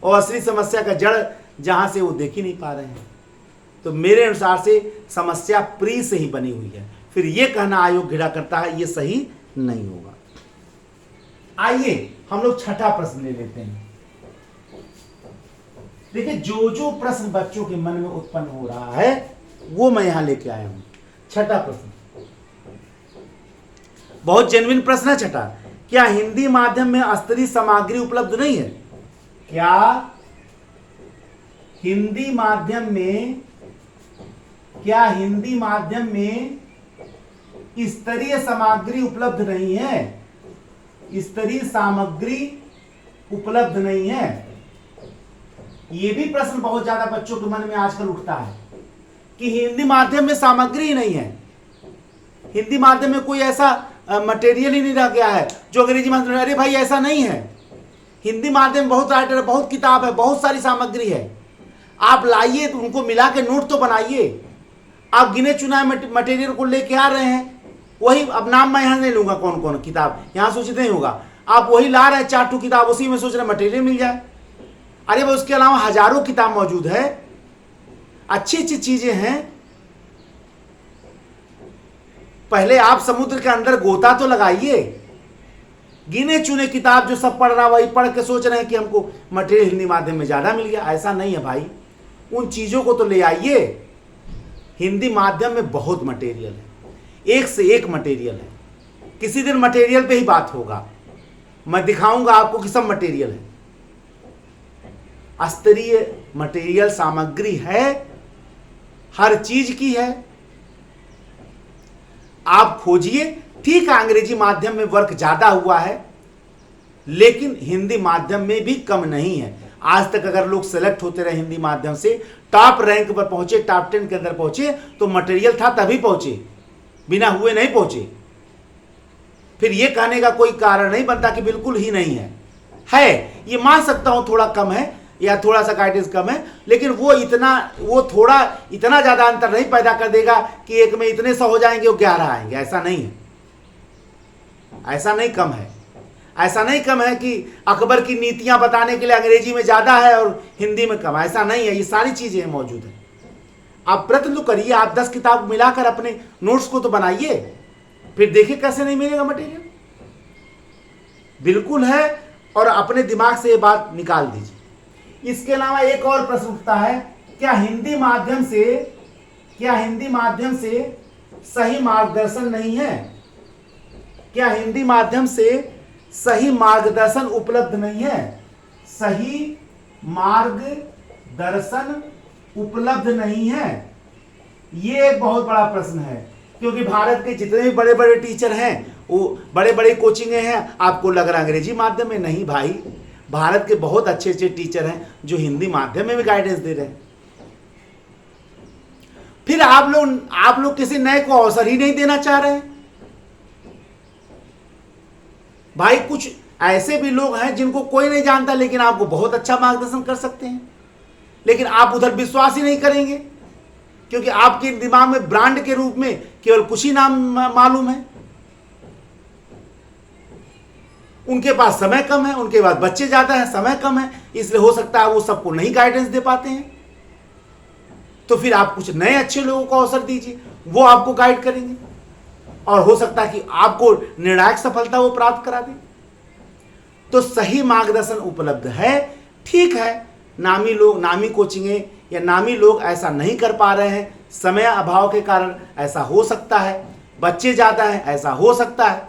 [SPEAKER 1] और असली समस्या का जड़ जहां से वो देख ही नहीं पा रहे हैं। तो मेरे अनुसार से समस्या प्री से ही बनी हुई है। फिर ये कहना आयोग घिरा करता है, ये सही नहीं होगा। आइए हम लोग छठा प्रश्न ले लेते हैं। देखिए, जो प्रश्न बच्चों के मन में उत्पन्न हो रहा है वो मैं यहां लेके आया हूं। छठा प्रश्न बहुत जेन्युइन प्रश्न है। छठा, क्या हिंदी माध्यम में स्तरीय सामग्री उपलब्ध नहीं है? क्या हिंदी माध्यम में स्तरीय सामग्री उपलब्ध नहीं है? स्तरीय सामग्री उपलब्ध नहीं है। यह भी प्रश्न बहुत ज्यादा बच्चों के मन में आजकल उठता है कि हिंदी माध्यम में सामग्री ही नहीं है, हिंदी माध्यम में कोई ऐसा मटेरियल ही नहीं रह गया है जो अंग्रेजी माध्यम में। अरे भाई, ऐसा नहीं है। हिंदी माध्यम में बहुत राइटर है, बहुत किताब है, बहुत सारी सामग्री है। आप लाइए तो उनको मिला के नोट तो बनाइए। आप गिने चुनाए मटेरियल को लेके आ रहे हैं, वही, अब नाम मैं यहां नहीं लूंगा कौन कौन किताब, यहां सूचित नहीं होगा। आप वही ला रहे हैं 4 किताब, उसी में सोच रहे मटेरियल मिल जाए। अरे भाई, उसके अलावा हजारों किताब मौजूद है, अच्छी अच्छी चीजें हैं। पहले आप समुद्र के अंदर गोता तो लगाइए। गिने चुने किताब जो सब पढ़ रहा वही पढ़ के सोच रहे हैं कि हमको मटेरियल हिंदी माध्यम में ज्यादा मिल गया। ऐसा नहीं है भाई, उन चीजों को तो ले आइए। हिंदी माध्यम में बहुत मटेरियल है, एक से एक मटेरियल है। किसी दिन मटेरियल पे ही बात होगा, मैं दिखाऊंगा आपको कि सब मटेरियल है। स्तरीय मटेरियल सामग्री है, हर चीज की है। आप खोजिए। ठीक है, अंग्रेजी माध्यम में वर्क ज्यादा हुआ है, लेकिन हिंदी माध्यम में भी कम नहीं है। आज तक अगर लोग सेलेक्ट होते रहे हिंदी माध्यम से, टॉप रैंक पर पहुंचे, टॉप 10 के अंदर पहुंचे, तो मटेरियल था तभी पहुंचे, बिना हुए नहीं पहुंचे। फिर यह कहने का कोई कारण नहीं बनता कि बिल्कुल ही नहीं है। ये मान सकता हूं थोड़ा कम है या थोड़ा सा गाइडेंस कम है, लेकिन वो इतना ज्यादा अंतर नहीं पैदा कर देगा कि एक में इतने 100 हो जाएंगे और 11 आएंगे। ऐसा नहीं है, ऐसा नहीं कम है। ऐसा नहीं कम है कि अकबर की नीतियां बताने के लिए अंग्रेजी में ज्यादा है और हिंदी में कम। ऐसा नहीं है, ये सारी चीजें मौजूद है। आप प्रयत्न तो करिए, आप 10 किताब मिलाकर अपने नोट्स को तो बनाइए, फिर देखिए कैसे नहीं मिलेगा मटेरियल। बिल्कुल है, और अपने दिमाग से ये बात निकाल दीजिए। इसके अलावा एक और प्रश्न उठता है, क्या हिंदी माध्यम से सही मार्गदर्शन नहीं है? क्या हिंदी माध्यम से सही मार्गदर्शन उपलब्ध नहीं है? सही मार्गदर्शन उपलब्ध नहीं है, ये एक बहुत बड़ा प्रश्न है। क्योंकि भारत के जितने भी बड़े बड़े टीचर हैं, वो बड़े बड़े कोचिंगें हैं, आपको लग रहा है अंग्रेजी माध्यम में। नहीं भाई, भारत के बहुत अच्छे अच्छे टीचर हैं जो हिंदी माध्यम में भी गाइडेंस दे रहे हैं। फिर आप लोग किसी नए को अवसर ही नहीं देना चाह रहे हैं। भाई, कुछ ऐसे भी लोग हैं जिनको कोई नहीं जानता, लेकिन आपको बहुत अच्छा मार्गदर्शन कर सकते हैं, लेकिन आप उधर विश्वास ही नहीं करेंगे, क्योंकि आपके दिमाग में ब्रांड के रूप में केवल कुछ ही नाम मालूम है। उनके पास समय कम है, उनके पास बच्चे ज्यादा हैं, समय कम है, इसलिए हो सकता है वो सबको नहीं गाइडेंस दे पाते हैं। तो फिर आप कुछ नए अच्छे लोगों को अवसर दीजिए, वो आपको गाइड करेंगे और हो सकता है कि आपको निर्णायक सफलता वो प्राप्त करा दें। तो सही मार्गदर्शन उपलब्ध है। ठीक है, नामी लोग, नामी कोचिंगें या नामी लोग ऐसा नहीं कर पा रहे हैं, समय अभाव के कारण ऐसा हो सकता है, बच्चे ज़्यादा हैं ऐसा हो सकता है,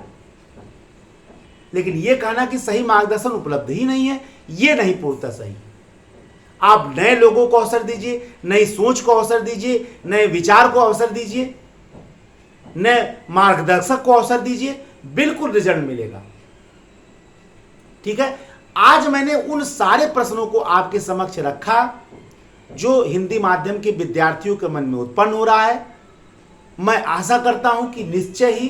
[SPEAKER 1] लेकिन यह कहना कि सही मार्गदर्शन उपलब्ध ही नहीं है, यह नहीं पूर्णतः सही। आप नए लोगों को अवसर दीजिए, नई सोच को अवसर दीजिए, नए विचार को अवसर दीजिए, नए मार्गदर्शक को अवसर दीजिए, बिल्कुल रिजल्ट मिलेगा। ठीक है, आज मैंने उन सारे प्रश्नों को आपके समक्ष रखा जो हिंदी माध्यम के विद्यार्थियों के मन में उत्पन्न हो रहा है। मैं आशा करता हूं कि निश्चय ही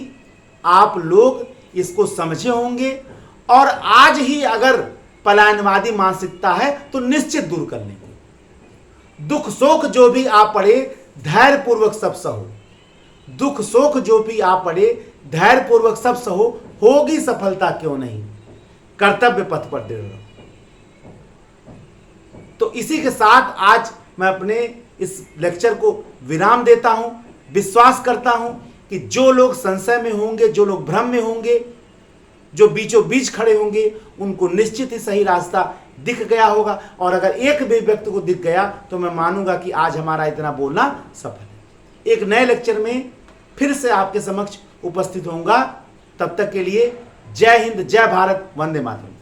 [SPEAKER 1] आप लोग इसको समझे होंगे और आज ही अगर पलायनवादी मानसिकता है तो निश्चित दूर कर लेंगे। दुख शोक जो भी आप पढ़े धैर्यपूर्वक सब सहो, दुख शोक जो भी आप पढ़े धैर्यपूर्वक सब सहो, होगी सफलता क्यों नहीं, कर्तव्य पथ पर दृढ़ रहो। तो इसी के साथ आज मैं अपने इस लेक्चर को विराम देता हूं। विश्वास करता हूं कि जो लोग संशय में होंगे, जो लोग भ्रम में होंगे, जो बीचों बीच खड़े होंगे, उनको निश्चित ही सही रास्ता दिख गया होगा। और अगर एक भी व्यक्ति को दिख गया तो मैं मानूंगा कि आज हमारा इतना बोलना सफल है। एक नए लेक्चर में फिर से आपके समक्ष उपस्थित होऊंगा। तब तक के लिए जय हिंद, जय भारत, वंदे मातरम।